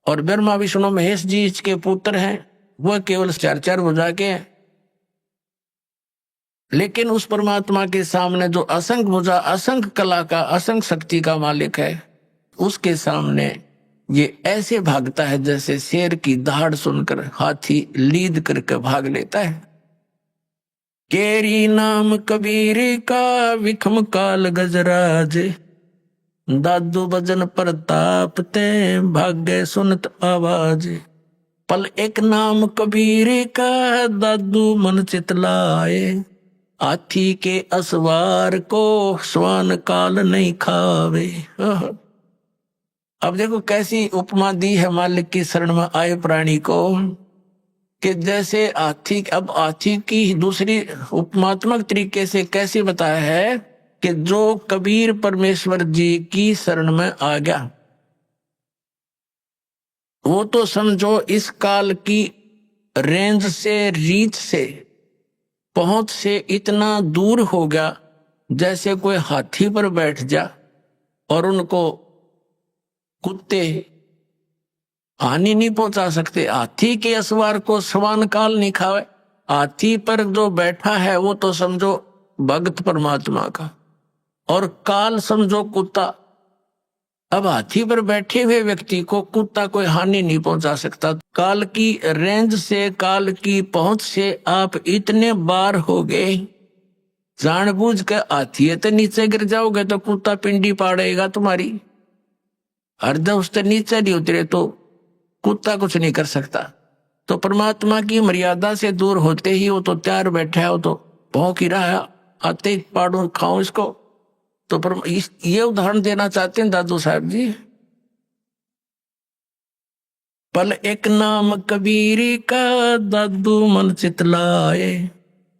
और ब्रह्मा विष्णु महेश जी इसके पुत्र हैं, वह केवल 4 भुजा के हैं। लेकिन उस परमात्मा के सामने जो असंख्य भुजा, असंख्य कला का, असंख्य शक्ति का मालिक है, उसके सामने ये ऐसे भागता है जैसे शेर की दहाड़ सुनकर हाथी लीद करके भाग लेता है। केरी नाम कबीर का विखम काल गजराज, दादू भजन प्रताप ते भाग्य सुनत आवाज। पल एक नाम कबीर का दादू मन चितलाए, हाथी के असवार को स्वान काल नहीं खावे। अब देखो कैसी उपमा दी है मालिक की शरण में आए प्राणी को कि जैसे हाथी। अब हाथी की दूसरी उपमात्मक तरीके से कैसे बताया है कि जो कबीर परमेश्वर जी की शरण में आ गया वो तो समझो इस काल की रेंज से, रीच से, पहुंच से इतना दूर हो गया जैसे कोई हाथी पर बैठ जा और उनको कुत्ते हानि नहीं पहुंचा सकते। हाथी के असवार को समान काल नहीं खावे। हाथी पर जो बैठा है वो तो समझो भक्त परमात्मा का, और काल समझो कुत्ता। अब हाथी पर बैठे हुए व्यक्ति को कुत्ता कोई हानि नहीं पहुंचा सकता। काल की रेंज से, काल की पहुंच से आप इतने बार हो गए, जानबूझ के हाथी तो नीचे गिर जाओगे तो कुत्ता पिंडी पाड़ेगा तुम्हारी। और जब उससे नीचे नहीं उतरे तो कुत्ता कुछ नहीं कर सकता। तो परमात्मा की मर्यादा से दूर होते ही वो तो तैयार बैठा है, वो तो भौंक ही रहा है, आते ही पाड़ू खाओ इसको। तो ये उदाहरण देना चाहते हैं दादू साहब जी। पल एक नाम कबीरी का दादू मन चितलाए,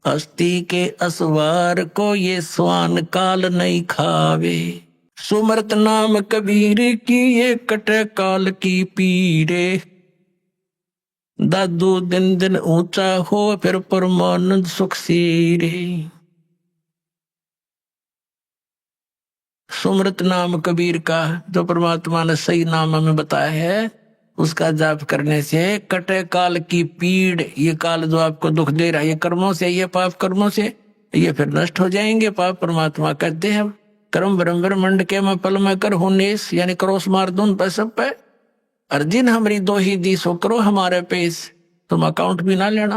हस्ती के असवार को ये स्वान काल नहीं खावे। सुमरत नाम कबीर की ये कटे काल की पीरे, दादू दिन दिन ऊंचा हो फिर परमानंद सुख सीरे। सुमरत नाम कबीर का, जो परमात्मा ने सही नाम हमें बताया है, उसका जाप करने से कटे काल की पीड़। ये काल जो आपको दुख दे रहा है, ये कर्मों से, ये पाप कर्मों से, ये फिर नष्ट हो जाएंगे। पाप परमात्मा कहते हैं कर्म ब्रह्म मंड के मैं पल में कर हुनेस, यानी क्रोस मार दूं पे सब पे। अर्जिन हमारी दो ही दी सो करो हमारे पेश, तुम अकाउंट भी ना लेना।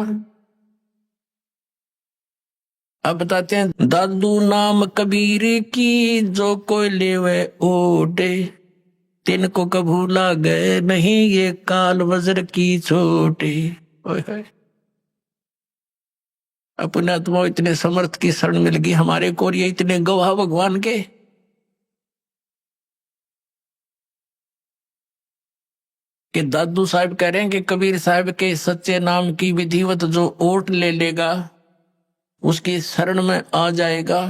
अब बताते हैं दादू नाम कबीर की जो कोई लेवे ओटे, तिनको कभू लागे नहीं ये काल वज्र की चोटे। अपने आत्मा इतने समर्थ की शरण मिल गई हमारे को, ये इतने गवाह भगवान के। कि दादू साहब कह रहे हैं कि कबीर साहब के सच्चे नाम की विधिवत जो ओट ले लेगा, उसकी शरण में आ जाएगा,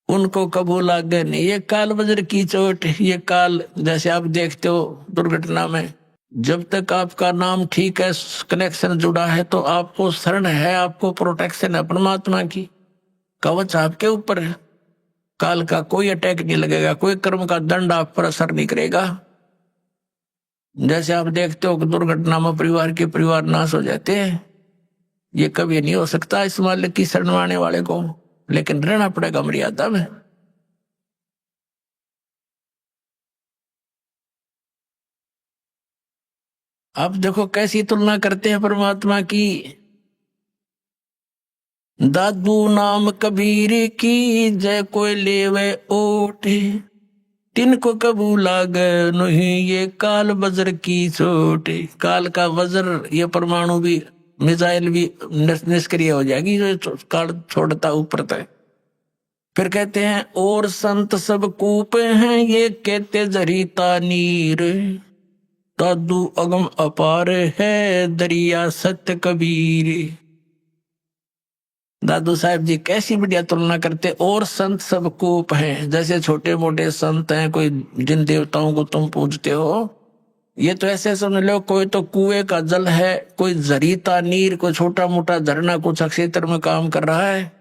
उनको कबूल आगे नहीं ये काल वज्र की चोट। ये काल जैसे आप देखते हो दुर्घटना में, जब तक आपका नाम ठीक है, कनेक्शन जुड़ा है, तो आपको शरण है, आपको प्रोटेक्शन है परमात्मा की, कवच आपके ऊपर है। काल का कोई अटैक नहीं लगेगा, कोई कर्म का दंड आप पर असर नहीं करेगा। जैसे आप देखते हो कि दुर्घटना में परिवार नाश हो जाते हैं, ये कभी नहीं हो सकता इस मालिक की शरण आने वाले को, लेकिन रहना पड़ेगा मर्यादा में। अब देखो कैसी तुलना करते हैं परमात्मा की। दादू नाम कबीर की जय कोई लेवे ओटे, तिनको कबू लागे नहीं ये काल वज्र की चोटे। काल का वज्र, ये परमाणु भी, मिसाइल भी निष्क्रिय हो जाएगी जो काल छोड़ता ऊपर तक। फिर कहते हैं और संत सब कूपे हैं ये कहते जरीता नीर, दादू अगम अपार है दरिया सत्य कबीर। दादू साहब जी कैसी बढ़िया तुलना करते। और संत सब कूप हैं, जैसे छोटे मोटे संत हैं, कोई जिन देवताओं को तुम पूजते हो, ये तो ऐसे समझ लो कोई तो कुएं का जल है, कोई जरीता नीर, कोई छोटा मोटा झरना कुछ क्षेत्र में काम कर रहा है।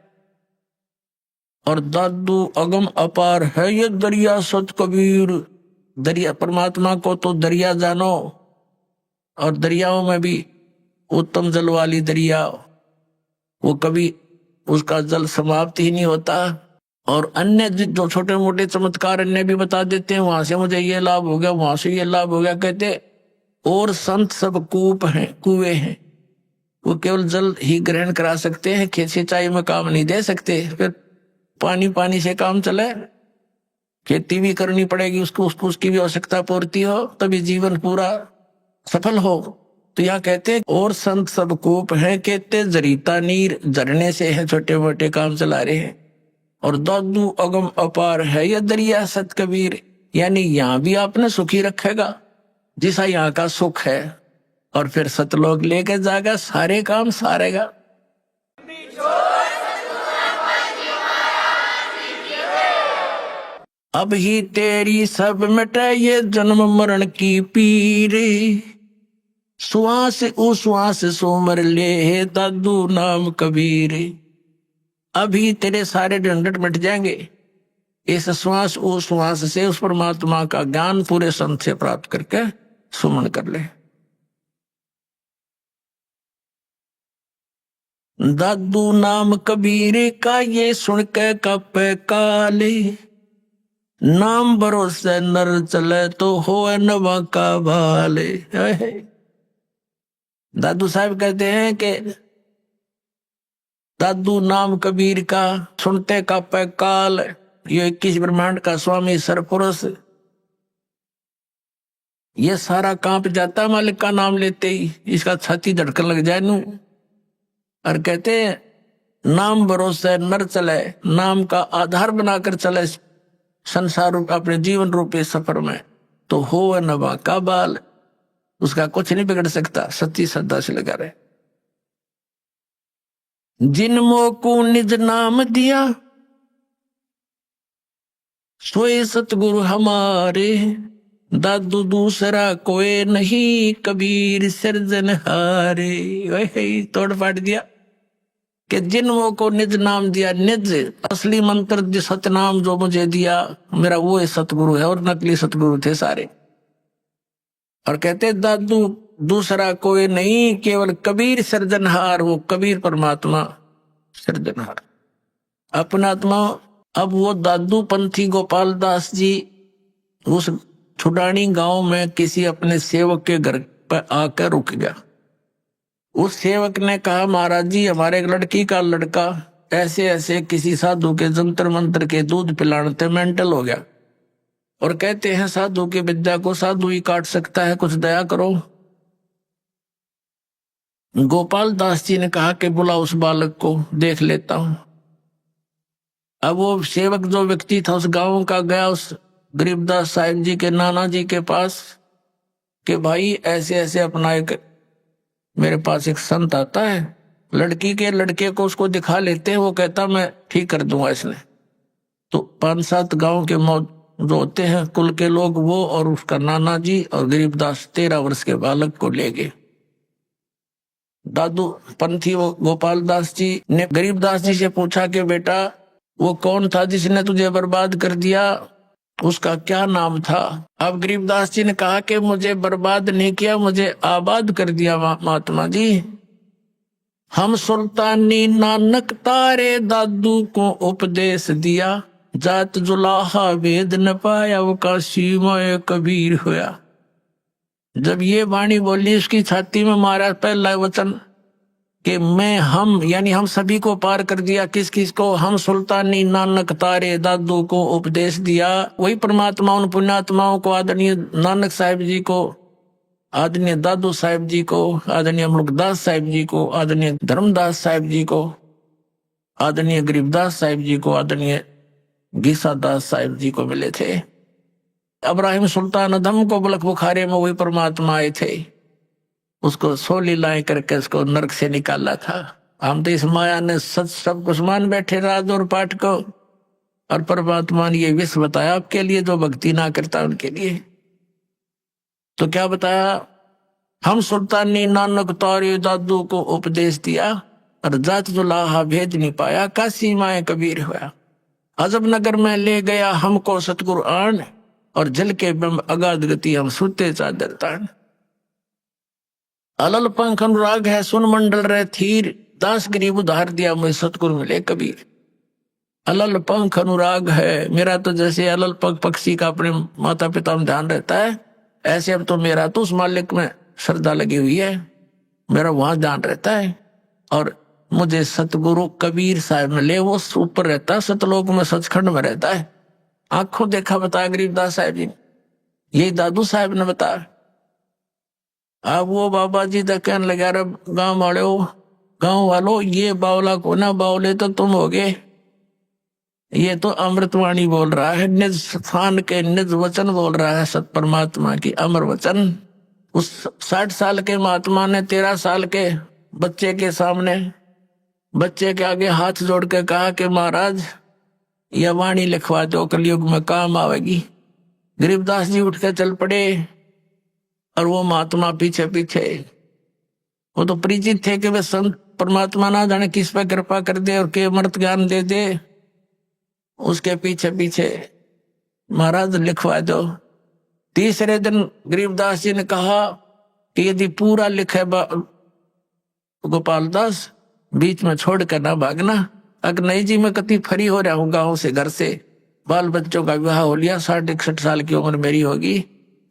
और दादू अगम अपार है ये दरिया सत कबीर। दरिया परमात्मा को तो दरिया जानो, और दरियाओं में भी उत्तम जल वाली दरिया, वो कभी उसका जल समाप्त ही नहीं होता। और अन्य जो छोटे मोटे चमत्कार अन्य भी बता देते हैं, वहां से मुझे ये लाभ हो गया, वहां से ये लाभ हो गया। कहते और संत सब कूप हैं, कुएं हैं, वो केवल जल ही ग्रहण करा सकते हैं, खेत सिंचाई में काम नहीं दे सकते। फिर पानी से काम चले, खेती भी करनी पड़ेगी, उसको उसकी भी आवश्यकता पूर्ति हो, तभी जीवन पूरा सफल हो। तो यहाँ कहते हैं और संत सब कूप हैं, कहते जरीता नीर, झरने से है छोटे मोटे काम चला रहे हैं। और दादू अगम अपार है यह दरिया सत कबीर, यानी यहाँ भी आपने सुखी रखेगा जैसा यहाँ का सुख है, और फिर सतलोक लेके जाएगा, सारे काम सारेगा। अब ही तेरी सब मिटे ये जन्म मरण की पीर, श्वास उश्वास सोमर ले हे दादू नाम कबीर। अभी तेरे सारे झंझट मिट जाएंगे। इस श्वास उश्वास से उस परमात्मा का ज्ञान पूरे संत से प्राप्त करके सुमन कर ले। दादू नाम कबीर का ये सुन के कपे काले, नाम भरोसे नर चले तो हो नवा का भाले। दादू साहब कहते हैं कि दादू नाम कबीर का सुनते कापे काल। ये 21 ब्रह्मांड का स्वामी सरपुरुष, ये सारा कांप जाता मालिक का नाम लेते ही, इसका छाती धड़कन लग जाए नू। और कहते हैं नाम भरोसे नर चले, नाम का आधार बनाकर चले संसार रूप अपने जीवन रूपी सफर में, तो हो नवा का बाल, उसका कुछ नहीं बिगड़ सकता, सच्ची श्रद्धा से लगा रहे। जिन मोह को निज नाम दिया सोए सतगुरु हमारे, दादू दूसरा कोई नहीं कबीर सिरजनहारे। वही तोड़ फाड़ दिया कि जिन मोह को निज नाम दिया, निज असली मंत्र जिस सतनाम जो मुझे दिया, मेरा वो सतगुरु है और नकली सतगुरु थे सारे। और कहते दादू दूसरा कोई नहीं केवल कबीर सिरजनहार, वो कबीर परमात्मा सिरजनहार अपना आत्मा। अब वो दादू पंथी गोपाल दास जी उस छुडानी गांव में किसी अपने सेवक के घर पर आकर रुक गया। उस सेवक ने कहा महाराज जी हमारे एक लड़की का लड़का ऐसे ऐसे किसी साधु के जंतर मंत्र के दूध पिलाने मेंटल हो गया, और कहते हैं साधु की विद्या को साधु ही काट सकता है, कुछ दया करो। गोपाल दास जी ने कहा कि बुला उस बालक को, देख लेता हूं। अब वो सेवक जो व्यक्ति था उस गांव का गया उस गरीबदास साहिब जी के नाना जी के पास कि भाई ऐसे ऐसे अपना एक मेरे पास एक संत आता है, लड़की के लड़के को उसको दिखा लेते हैं, वो कहता मैं ठीक कर दूंगा इसने। तो 5-7 गांव के जो होते हैं कुल के लोग, वो और उसका नाना जी और गरीबदास 13 वर्ष के बालक को ले गए। दादू पंथी वो गोपाल दास जी ने गरीबदास जी से पूछा कि बेटा वो कौन था जिसने तुझे बर्बाद कर दिया, उसका क्या नाम था? अब गरीबदास जी ने कहा कि मुझे बर्बाद नहीं किया, मुझे आबाद कर दिया महात्मा जी। हम सुल्तानी नानक तारे दादू को उपदेश दिया, जात जुलाहा वेद न पाया वो काशी में कबीर होया। जब ये वाणी बोली उसकी छाती में मारा पहला वचन कि मैं हम यानी हम सभी को पार कर दिया। किस किस को? हम सुल्तानी नानक तारे दादू को उपदेश दिया। वही परमात्मा उन पुण्यात्माओं को, आदरणीय नानक साहिब जी को, आदरणीय दादू साहिब जी को, आदरणीय मुल्कदास साहिब जी को, आदरणीय धर्मदास साहिब जी को, आदरणीय गरीबदास साहिब जी को, आदरणीय गीसा दास साहिब जी को मिले थे। इब्राहिम सुल्तान अदम को बलक बुखारे में वही परमात्मा आए थे, उसको 100 लीलाएं करके उसको नरक से निकाला था। हम तो इस माया ने सच सब कुछ मान बैठे राज और पाठ को, और परमात्मा ने ये विश्व बताया आपके लिए, जो भक्ति ना करता उनके लिए। तो क्या बताया? हम सुल्तानी नानक तारे दादू को उपदेश दिया, और जात जुलाहा भेद नहीं पाया, काशी माए कबीर हुआ। अजब नगर में ले गया हमको सतगुरु आन, और जल के बिंब अगाध गति हम सुते चादर तान। अलल पंख अनुराग है सुन मंडल रहे थीर, दास गरीब उधार दिया मुझे सतगुरु मिले कबीर। अलल पंख अनुराग है, मेरा तो जैसे अलल पंख पक्षी का अपने माता पिता में ध्यान रहता है, ऐसे अब तो मेरा तो उस मालिक में श्रद्धा लगी हुई है, मेरा वहां ध्यान रहता है। और मुझे सतगुरु कबीर साहब मिले, वो ऊपर रहता है सतलोक में, सचखंड में रहता है। आंखों देखा बताया गरीबदास साहब जी, यही दादू साहब ने बताया। अब वो बाबा जी तक कहने लगा, रहे गांव वालों ये बावला को ना बावले तो तुम होगे। ये तो अमृतवाणी बोल रहा है, निज स्थान के निज वचन बोल रहा है, सत परमात्मा की अमर वचन। उस 60 साल के महात्मा ने 13 साल के बच्चे के सामने, बच्चे के आगे हाथ जोड़ के कहा कि महाराज यह वाणी लिखवा दो, कलयुग में काम आवेगी। गरीबदास जी उठ के चल पड़े, और वो महात्मा पीछे पीछे, वो तो परिचित थे कि वे संत परमात्मा ना जाने किस पे कृपा कर दे और के अमृत ज्ञान दे दे। उसके पीछे पीछे महाराज लिखवा दो। तीसरे दिन गरीबदास जी ने कहा कि यदि पूरा लिखे गोपाल दास, बीच में छोड़ कर ना भागना। अगर नहीं जी, मैं कति फ्री हो रहा हूँ गाँव से, घर से, बाल बच्चों का विवाह हो लिया, 60-61 साल की उम्र मेरी होगी,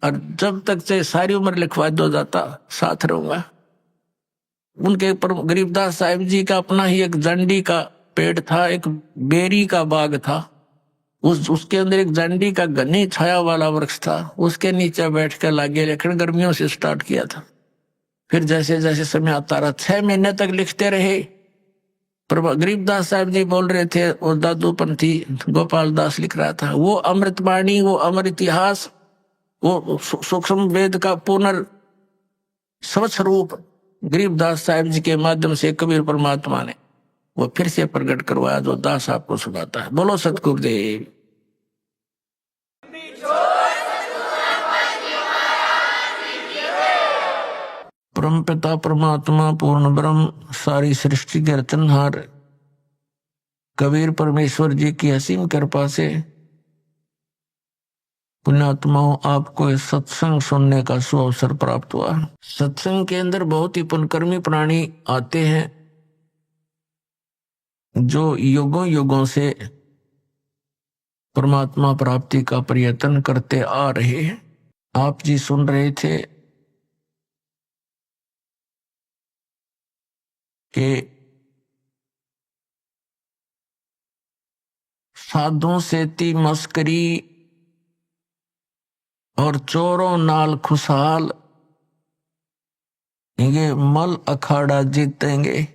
और जब तक से सारी उम्र लिखवा दो जाता साथ रहूंगा। उनके ऊपर गरीबदास साहिब जी का अपना ही एक जंडी का पेड़ था, एक बेरी का बाग था, उसके अंदर एक जंडी का घनी छाया वाला वृक्ष था, उसके नीचे बैठ कर लागे लेखन गर्मियों से स्टार्ट किया था। फिर जैसे जैसे समय आता रहा, 6 महीने तक लिखते रहे। पर गरीबदास साहब जी बोल रहे थे, और दादूपंथी गोपाल दास लिख रहा था, वो अमृतवाणी, वो अमर इतिहास, वो सूक्ष्म वेद का पुनर् स्वरूप गरीबदास साहब जी के माध्यम से कबीर परमात्मा ने वो फिर से प्रकट करवाया, जो दास आपको सुनाता है। बोलो सतगुरुदेव। परम पिता परमात्मा पूर्ण ब्रह्म सारी सृष्टि के रचनहार कबीर परमेश्वर जी की असीम कृपा से पुण्यात्माओं, आपको इस सत्संग सुनने का सुअवसर प्राप्त हुआ। सत्संग के अंदर बहुत ही पुण्यकर्मी प्राणी आते हैं, जो युगों युगों से परमात्मा प्राप्ति का प्रयत्न करते आ रहे हैं। आप जी सुन रहे थे कि साधुओं से ती मस्करी और चोरों नाल खुशहाल, ये मल अखाड़ा जीतेंगे,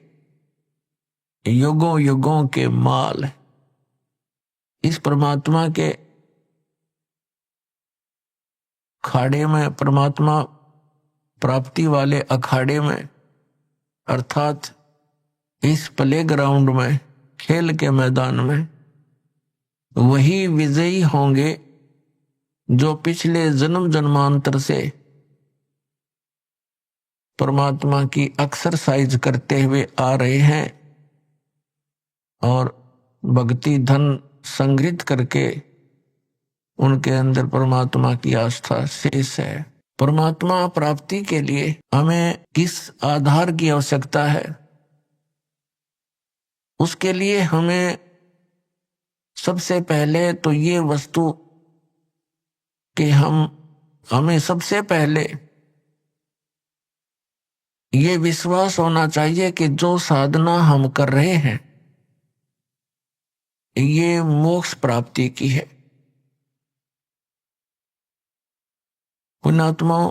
युगों युगों के माल। इस परमात्मा के खाड़े में, परमात्मा प्राप्ति वाले अखाड़े में, अर्थात इस प्ले ग्राउंड में, खेल के मैदान में, वही विजयी होंगे जो पिछले जन्म जन्मांतर से परमात्मा की एक्सरसाइज करते हुए आ रहे हैं और भक्ति धन संग्रहित करके उनके अंदर परमात्मा की आस्था शेष है। परमात्मा प्राप्ति के लिए हमें किस आधार की आवश्यकता है? उसके लिए हमें सबसे पहले तो ये वस्तु कि हमें सबसे पहले ये विश्वास होना चाहिए कि जो साधना हम कर रहे हैं ये मोक्ष प्राप्ति की है। पुण्यात्माओं,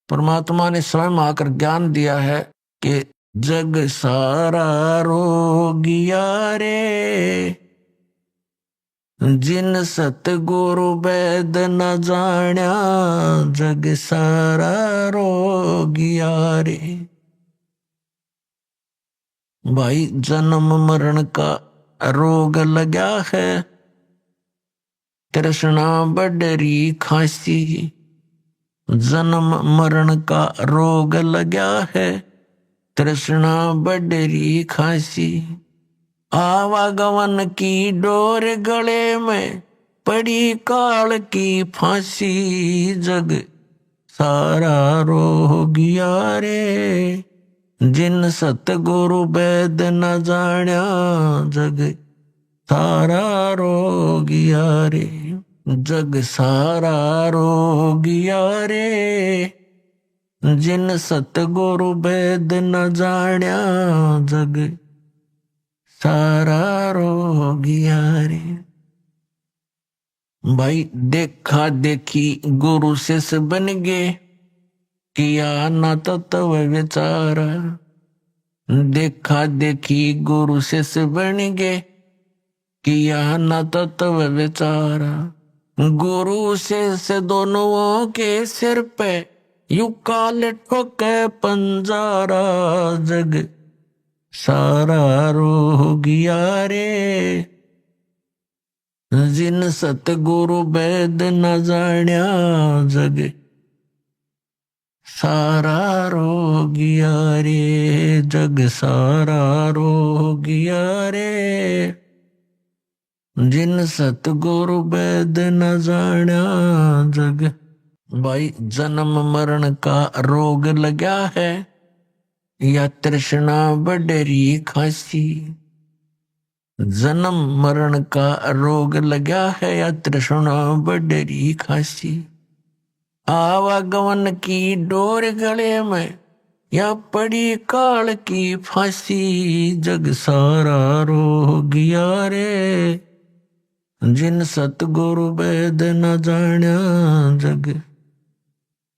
परमात्मा ने स्वयं आकर ज्ञान दिया है कि जग सारा रोगिया रे, जिन सतगुरु वेद न जाण्या, जग सारा रोगिया रे। भाई, जन्म मरण का रोग लगा है, तृष्णा बडरी खांसी, जन्म मरण का रोग लगा है, तृष्णा बडरी खांसी। आवागमन की डोर गले में, पड़ी काल की फांसी, जग सारा रोगिया रे, जिन सतगुरु वेद न जाण्या, जग सारा रोगिया रे, जग सारा रोगिया रे, जिन सतगुरु वेद न जाण्या, जग सारा रोगिया रे। भाई, देखा देखी गुरु शिष्य बन गए, किया न तत्व विचारा, देखा देखी गुरु शिष्य बन गए, किया न तत्व विचारा। गुरु शिष्य दोनों के सिर पे यू काल ठोके पंजारा, जग सारा रोगिया रे, जिन सतगुरु वैद न जाण्या जग सारा रोगिया रे, जग सारा रोगिया रे। जिन सतगुरु वैद न जाण्या जग। भाई जन्म मरण का रोग लगा है या तृष्णा बडरी खासी। जन्म मरण का रोग लगा है या तृष्णा बडरी खासी। आवागमन की डोर गले में या पड़ी काल की फांसी। जग सारा रोगिया रे, जिन सतगुरु वैद न जाण्या जग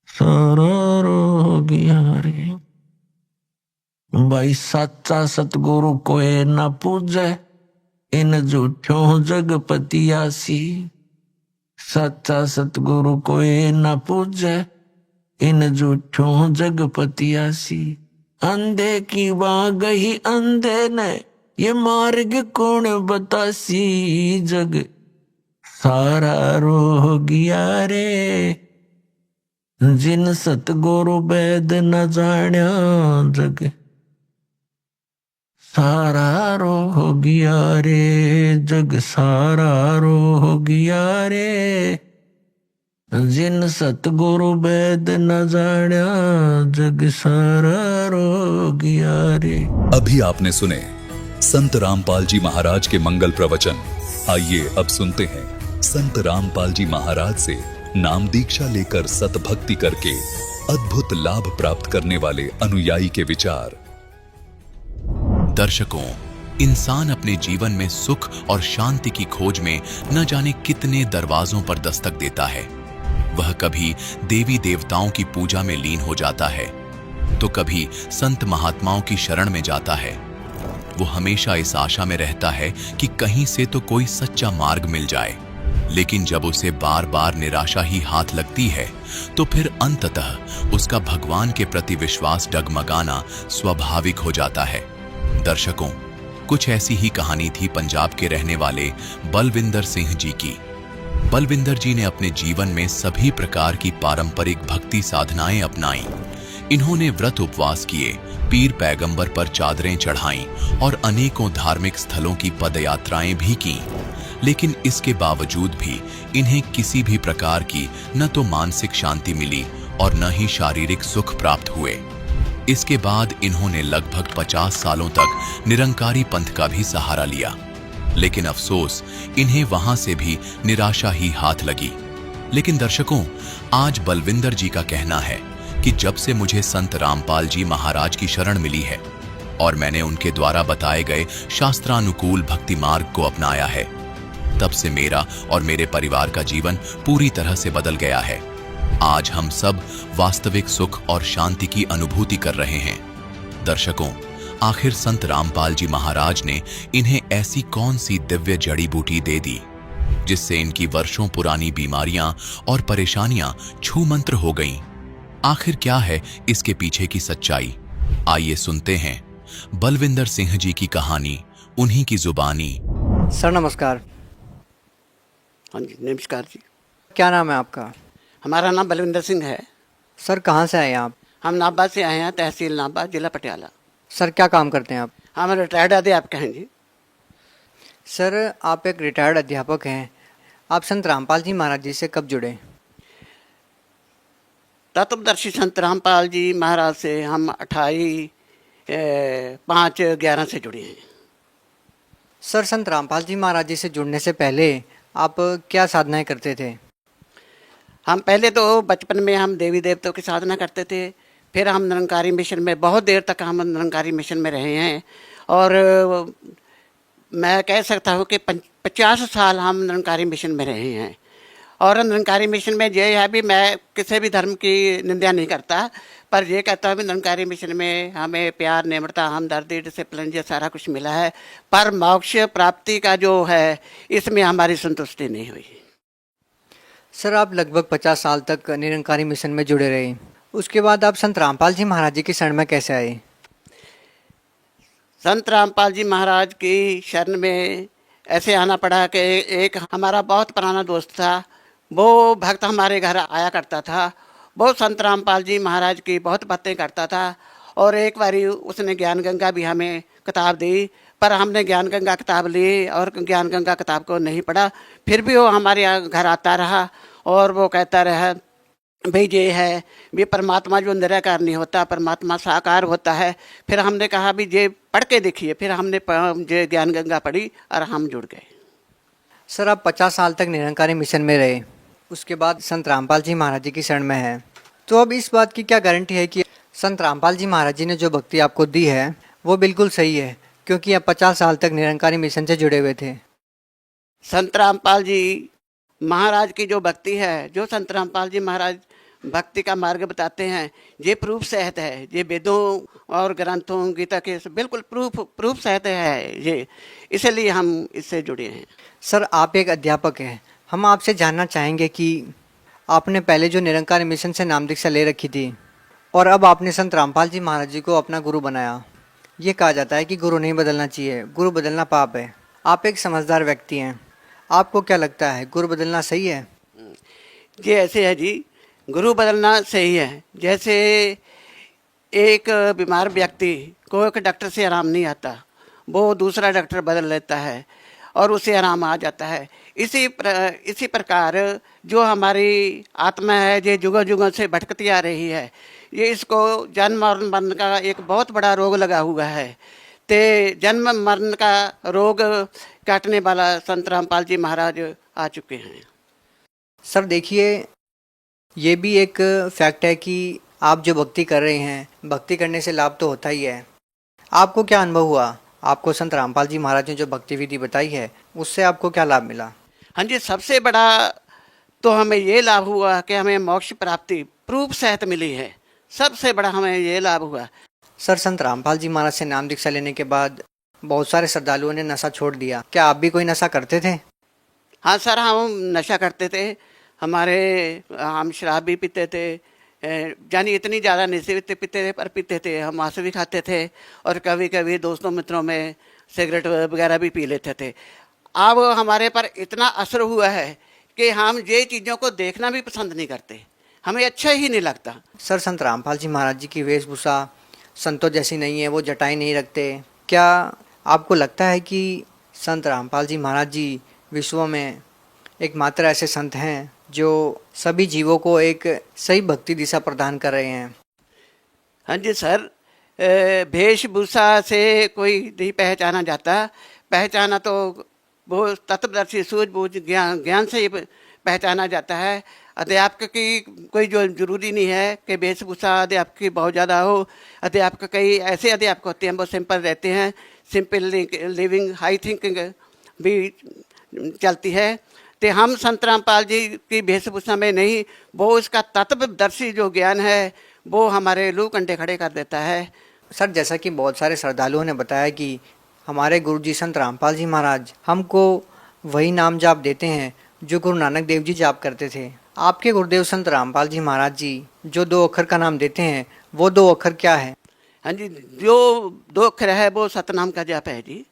सारा रोगिया रे। भाई सच्चा सतगुरु कोई न पूजे, इन झूठों जगपतियासी। सच्चा सतगुरु कोई न पूजे, इन झूठों जगपतियासी। अंधे की बाग ही अंधे ने, ये मार्ग कौन बतासी। जग सारा रोगिया रे, जिन सतगुरु वैद न जाण्या जग सारा रोगिया रे। जग सारा रोगिया रे, जिन सतगुरु वैद न जाण्या जग सारा रोगिया रे। अभी आपने सुने संत रामपाल जी महाराज के मंगल प्रवचन। आइए अब सुनते हैं संत रामपाल जी महाराज से नाम दीक्षा लेकर सतभक्ति करके अद्भुत लाभ प्राप्त करने वाले अनुयायी के विचार। दर्शकों, इंसान अपने जीवन में सुख और शांति की खोज में न जाने कितने दरवाजों पर दस्तक देता है। वह कभी देवी देवताओं की पूजा में लीन हो जाता है, तो कभी संत महात्माओं की शरण में जाता है। वो हमेशा इस आशा में रहता है कि कहीं से तो कोई सच्चा मार्ग मिल जाए, लेकिन जब उसे बार बार निराशा ही हाथ लगती है, तो फिर अंततः उसका भगवान के प्रति विश्वास डगमगाना स्वाभाविक हो जाता है। दर्शकों, कुछ ऐसी ही कहानी थी पंजाब के रहने वाले बलविंदर सिंह जी की। बलविंदर जी ने अपने जीवन में सभी प्रकार की पारंपरिक भक्ति साधनाएं अपनाई। इन्होंने व्रत उपवास किए, पीर पैगंबर पर चादरें चढ़ाईं और अनेकों धार्मिक स्थलों की पदयात्राएं भी की। लेकिन इसके बावजूद भी इन्हें किसी भी प्रकार की न तो मानसिक शांति मिली और न ही शारीरिक सुख प्राप्त हुए। इसके बाद इन्होंने लगभग 50 सालों तक निरंकारी पंथ का भी सहारा लिया, लेकिन अफसोस इन्हें वहां से भी निराशा ही हाथ लगी। लेकिन दर्शकों, आज बलविंदर जी का कहना है कि जब से मुझे संत रामपाल जी महाराज की शरण मिली है और मैंने उनके द्वारा बताए गए शास्त्रानुकूल भक्ति मार्ग को अपनाया है, तब से मेरा और मेरे परिवार का जीवन पूरी तरह से बदल गया है। आज हम सब वास्तविक सुख और शांति की अनुभूति कर रहे हैं। दर्शकों, आखिर संत रामपाल जी महाराज ने इन्हें ऐसी कौन सी दिव्य जड़ी बूटी दे दी जिससे इनकी वर्षों पुरानी बीमारियां और परेशानियां छूमंत्र हो गईं? आखिर क्या है इसके पीछे की सच्चाई? आइए सुनते हैं बलविंदर सिंह जी की कहानी, उन्हीं की जुबानी। सर नमस्कार। हाँ जी नमस्कार जी। क्या नाम है आपका? हमारा नाम बलविंदर सिंह है। सर कहाँ से आए हैं आप? हम नाभा से आए हैं, तहसील नाभा, जिला पटियाला। सर क्या काम करते हैं आप? हम रिटायर्ड अध्यापक हैं जी। सर आप एक रिटायर्ड अध्यापक हैं, आप संत रामपाल जी महाराज जी से कब जुड़े? तत्वदर्शी संत रामपाल जी महाराज से हम 28/5/11 से जुड़े हैं। सर संत रामपाल जी महाराज जी से जुड़ने से पहले आप क्या साधनाएं करते थे? हम पहले तो बचपन में हम देवी देवताओं की साधना करते थे, फिर हम निरंकारी मिशन में बहुत देर तक हम निरंकारी मिशन में रहे हैं और मैं कह सकता हूँ कि 50 साल हम निरंकारी मिशन में रहे हैं। और निरंकारी मिशन में ये है भी, मैं किसी भी धर्म की निंदा नहीं करता, पर ये कहता हूँ कि निरंकारी मिशन में हमें प्यार, निम्रता, हमदर्दी, डिसिप्लिन ये सारा कुछ मिला है, पर मोक्ष प्राप्ति का जो है इसमें हमारी संतुष्टि नहीं हुई। सर आप लगभग 50 साल तक निरंकारी मिशन में जुड़े रहे, उसके बाद आप संत रामपाल जी महाराज जी की शरण में कैसे आए? संत रामपाल जी महाराज की शरण में ऐसे आना पड़ा कि एक हमारा बहुत पुराना दोस्त था, वो भक्त हमारे घर आया करता था। वो संत रामपाल जी महाराज की बहुत बातें करता था और एक बारी उसने ज्ञान गंगा भी हमें किताब दी, पर हमने ज्ञान गंगा किताब ली और ज्ञान गंगा किताब को नहीं पढ़ा। फिर भी वो हमारे यहाँ घर आता रहा और वो कहता रहा भाई ये है भी परमात्मा जो निराकार नहीं होता, परमात्मा साकार होता है। फिर हमने कहा भी ये पढ़ के देखिए। फिर हमने ये ज्ञान गंगा पढ़ी और हम जुड़ गए। सर आप 50 साल तक निरंकारी मिशन में रहे, उसके बाद संत रामपाल जी महाराज जी की शरण में है, तो अब इस बात की क्या गारंटी है कि संत रामपाल जी महाराज जी ने जो भक्ति आपको दी है वो बिल्कुल सही है, क्योंकि आप 50 साल तक निरंकारी मिशन से जुड़े हुए थे। संत रामपाल जी महाराज की जो भक्ति है, जो संत रामपाल जी महाराज भक्ति का मार्ग बताते हैं, ये प्रूफ सहित है। ये वेदों और ग्रंथों गीता के बिल्कुल प्रूफ सहित है ये, इसलिए हम इससे जुड़े हैं। सर आप एक अध्यापक हैं, हम आपसे जानना चाहेंगे कि आपने पहले जो निरंकारी मिशन से नाम दीक्षा ले रखी थी और अब आपने संत रामपाल जी महाराज जी को अपना गुरु बनाया। ये कहा जाता है कि गुरु नहीं बदलना चाहिए, गुरु बदलना पाप है। आप एक समझदार व्यक्ति हैं, आपको क्या लगता है गुरु बदलना सही है? ये ऐसे है जी, गुरु बदलना सही है। जैसे एक बीमार व्यक्ति को एक डॉक्टर से आराम नहीं आता, वो दूसरा डॉक्टर बदल लेता है और उसे आराम आ जाता है। इसी प्रकार जो हमारी आत्मा है, ये जुगों जुगों से भटकती आ रही है, ये इसको जन्म और मरण का एक बहुत बड़ा रोग लगा हुआ है। ते जन्म मरण का रोग काटने वाला संत रामपाल जी महाराज आ चुके हैं। सर देखिए, ये भी एक फैक्ट है कि आप जो भक्ति कर रहे हैं, भक्ति करने से लाभ तो होता ही है। आपको क्या अनुभव हुआ? आपको संत रामपाल जी महाराज ने जो भक्ति विधि बताई है उससे आपको क्या लाभ मिला? हाँ जी, सबसे बड़ा तो हमें ये लाभ हुआ कि हमें मोक्ष प्राप्ति प्रूफ सहित मिली है। सबसे बड़ा हमें ये लाभ हुआ। सर संत रामपाल जी महाराज से नाम दीक्षा लेने के बाद बहुत सारे श्रद्धालुओं ने नशा छोड़ दिया, क्या आप भी कोई नशा करते थे? हाँ सर, हम नशा करते थे। हम शराब भी पीते थे, यानी इतनी ज़्यादा नहीं पीते थे, पर पीते थे। हम मांस भी खाते थे और कभी कभी दोस्तों मित्रों में सिगरेट वगैरह भी पी लेते थे। अब हमारे पर इतना असर हुआ है कि हम ये चीज़ों को देखना भी पसंद नहीं करते, हमें अच्छा ही नहीं लगता। सर संत रामपाल जी महाराज जी की वेशभूषा संतों जैसी नहीं है, वो जटाएं नहीं रखते। क्या आपको लगता है कि संत रामपाल जी महाराज जी विश्व में एकमात्र ऐसे संत हैं जो सभी जीवों को एक सही भक्ति दिशा प्रदान कर रहे हैं? हाँ जी सर, वेशभूषा से कोई नहीं पहचाना जाता। पहचाना तो वो तत्वदर्शी सूझबूझ ज्ञान से ही पहचाना जाता है। अध्यापक की कोई जो जरूरी नहीं है कि वेशभूषा अध्यापक की बहुत ज़्यादा हो। अध्यापक कई ऐसे अध्यापक होते हैं वो सिंपल रहते हैं, सिंपल लिविंग हाई थिंकिंग भी चलती है। तो हम संत रामपाल जी की वेशभूषा में नहीं, वो उसका तत्वदर्शी जो ज्ञान है वो हमारे लू कंडे खड़े कर देता है। सर जैसा कि बहुत सारे श्रद्धालुओं ने बताया कि हमारे गुरुजी संत रामपाल जी महाराज हमको वही नाम जाप देते हैं जो गुरु नानक देव जी जाप करते थे। आपके गुरुदेव संत रामपाल जी महाराज जी जो 2 अक्षर का नाम देते हैं, वो 2 अक्षर क्या है? हाँ जी, जो 2 अक्षर है वो सतनाम का जाप है जी।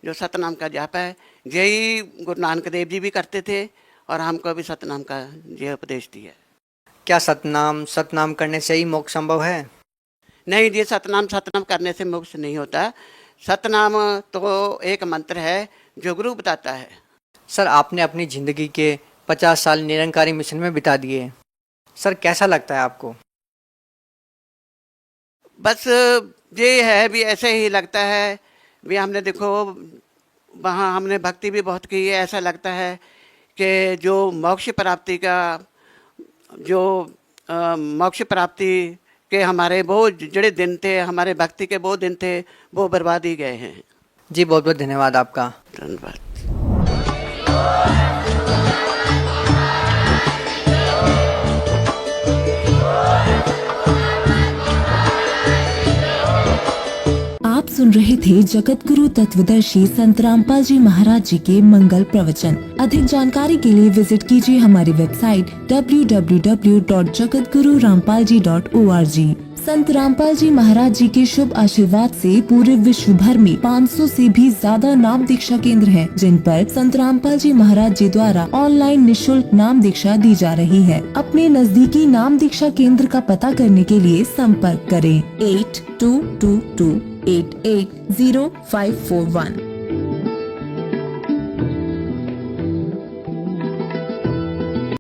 जो सतनाम का जाप है यही गुरु नानक देव जी भी करते थे और हमको भी सतनाम का ये उपदेश दिया। क्या सतनाम करने से ही मोक्ष संभव है? नहीं जी, सतनाम करने से मोक्ष नहीं होता। सतनाम तो एक मंत्र है जो गुरु बताता है। सर आपने अपनी ज़िंदगी के 50 साल निरंकारी मिशन में बिता दिए, सर कैसा लगता है आपको? बस ये है भी ऐसे ही लगता है भी हमने देखो वहाँ हमने भक्ति भी बहुत की है। ऐसा लगता है कि जो मोक्ष प्राप्ति के हमारे वो जड़े दिन थे, हमारे भक्ति के वो दिन थे, वो बर्बाद ही गए हैं। जी बहुत बहुत धन्यवाद आपका। धन्यवाद। आप सुन रहे थे जगत गुरु तत्वदर्शी संत रामपाल जी महाराज जी के मंगल प्रवचन। अधिक जानकारी के लिए विजिट कीजिए हमारी वेबसाइट www.jagatgururampalji.org। संत रामपाल जी महाराज जी के शुभ आशीर्वाद से पूरे विश्व भर में 500 से भी ज्यादा नाम दीक्षा केंद्र हैं, जिन पर संत रामपाल जी महाराज जी द्वारा ऑनलाइन निशुल्क नाम दीक्षा दी जा रही है। अपने नजदीकी नाम दीक्षा केंद्र का पता करने के लिए संपर्क करें 8222880541।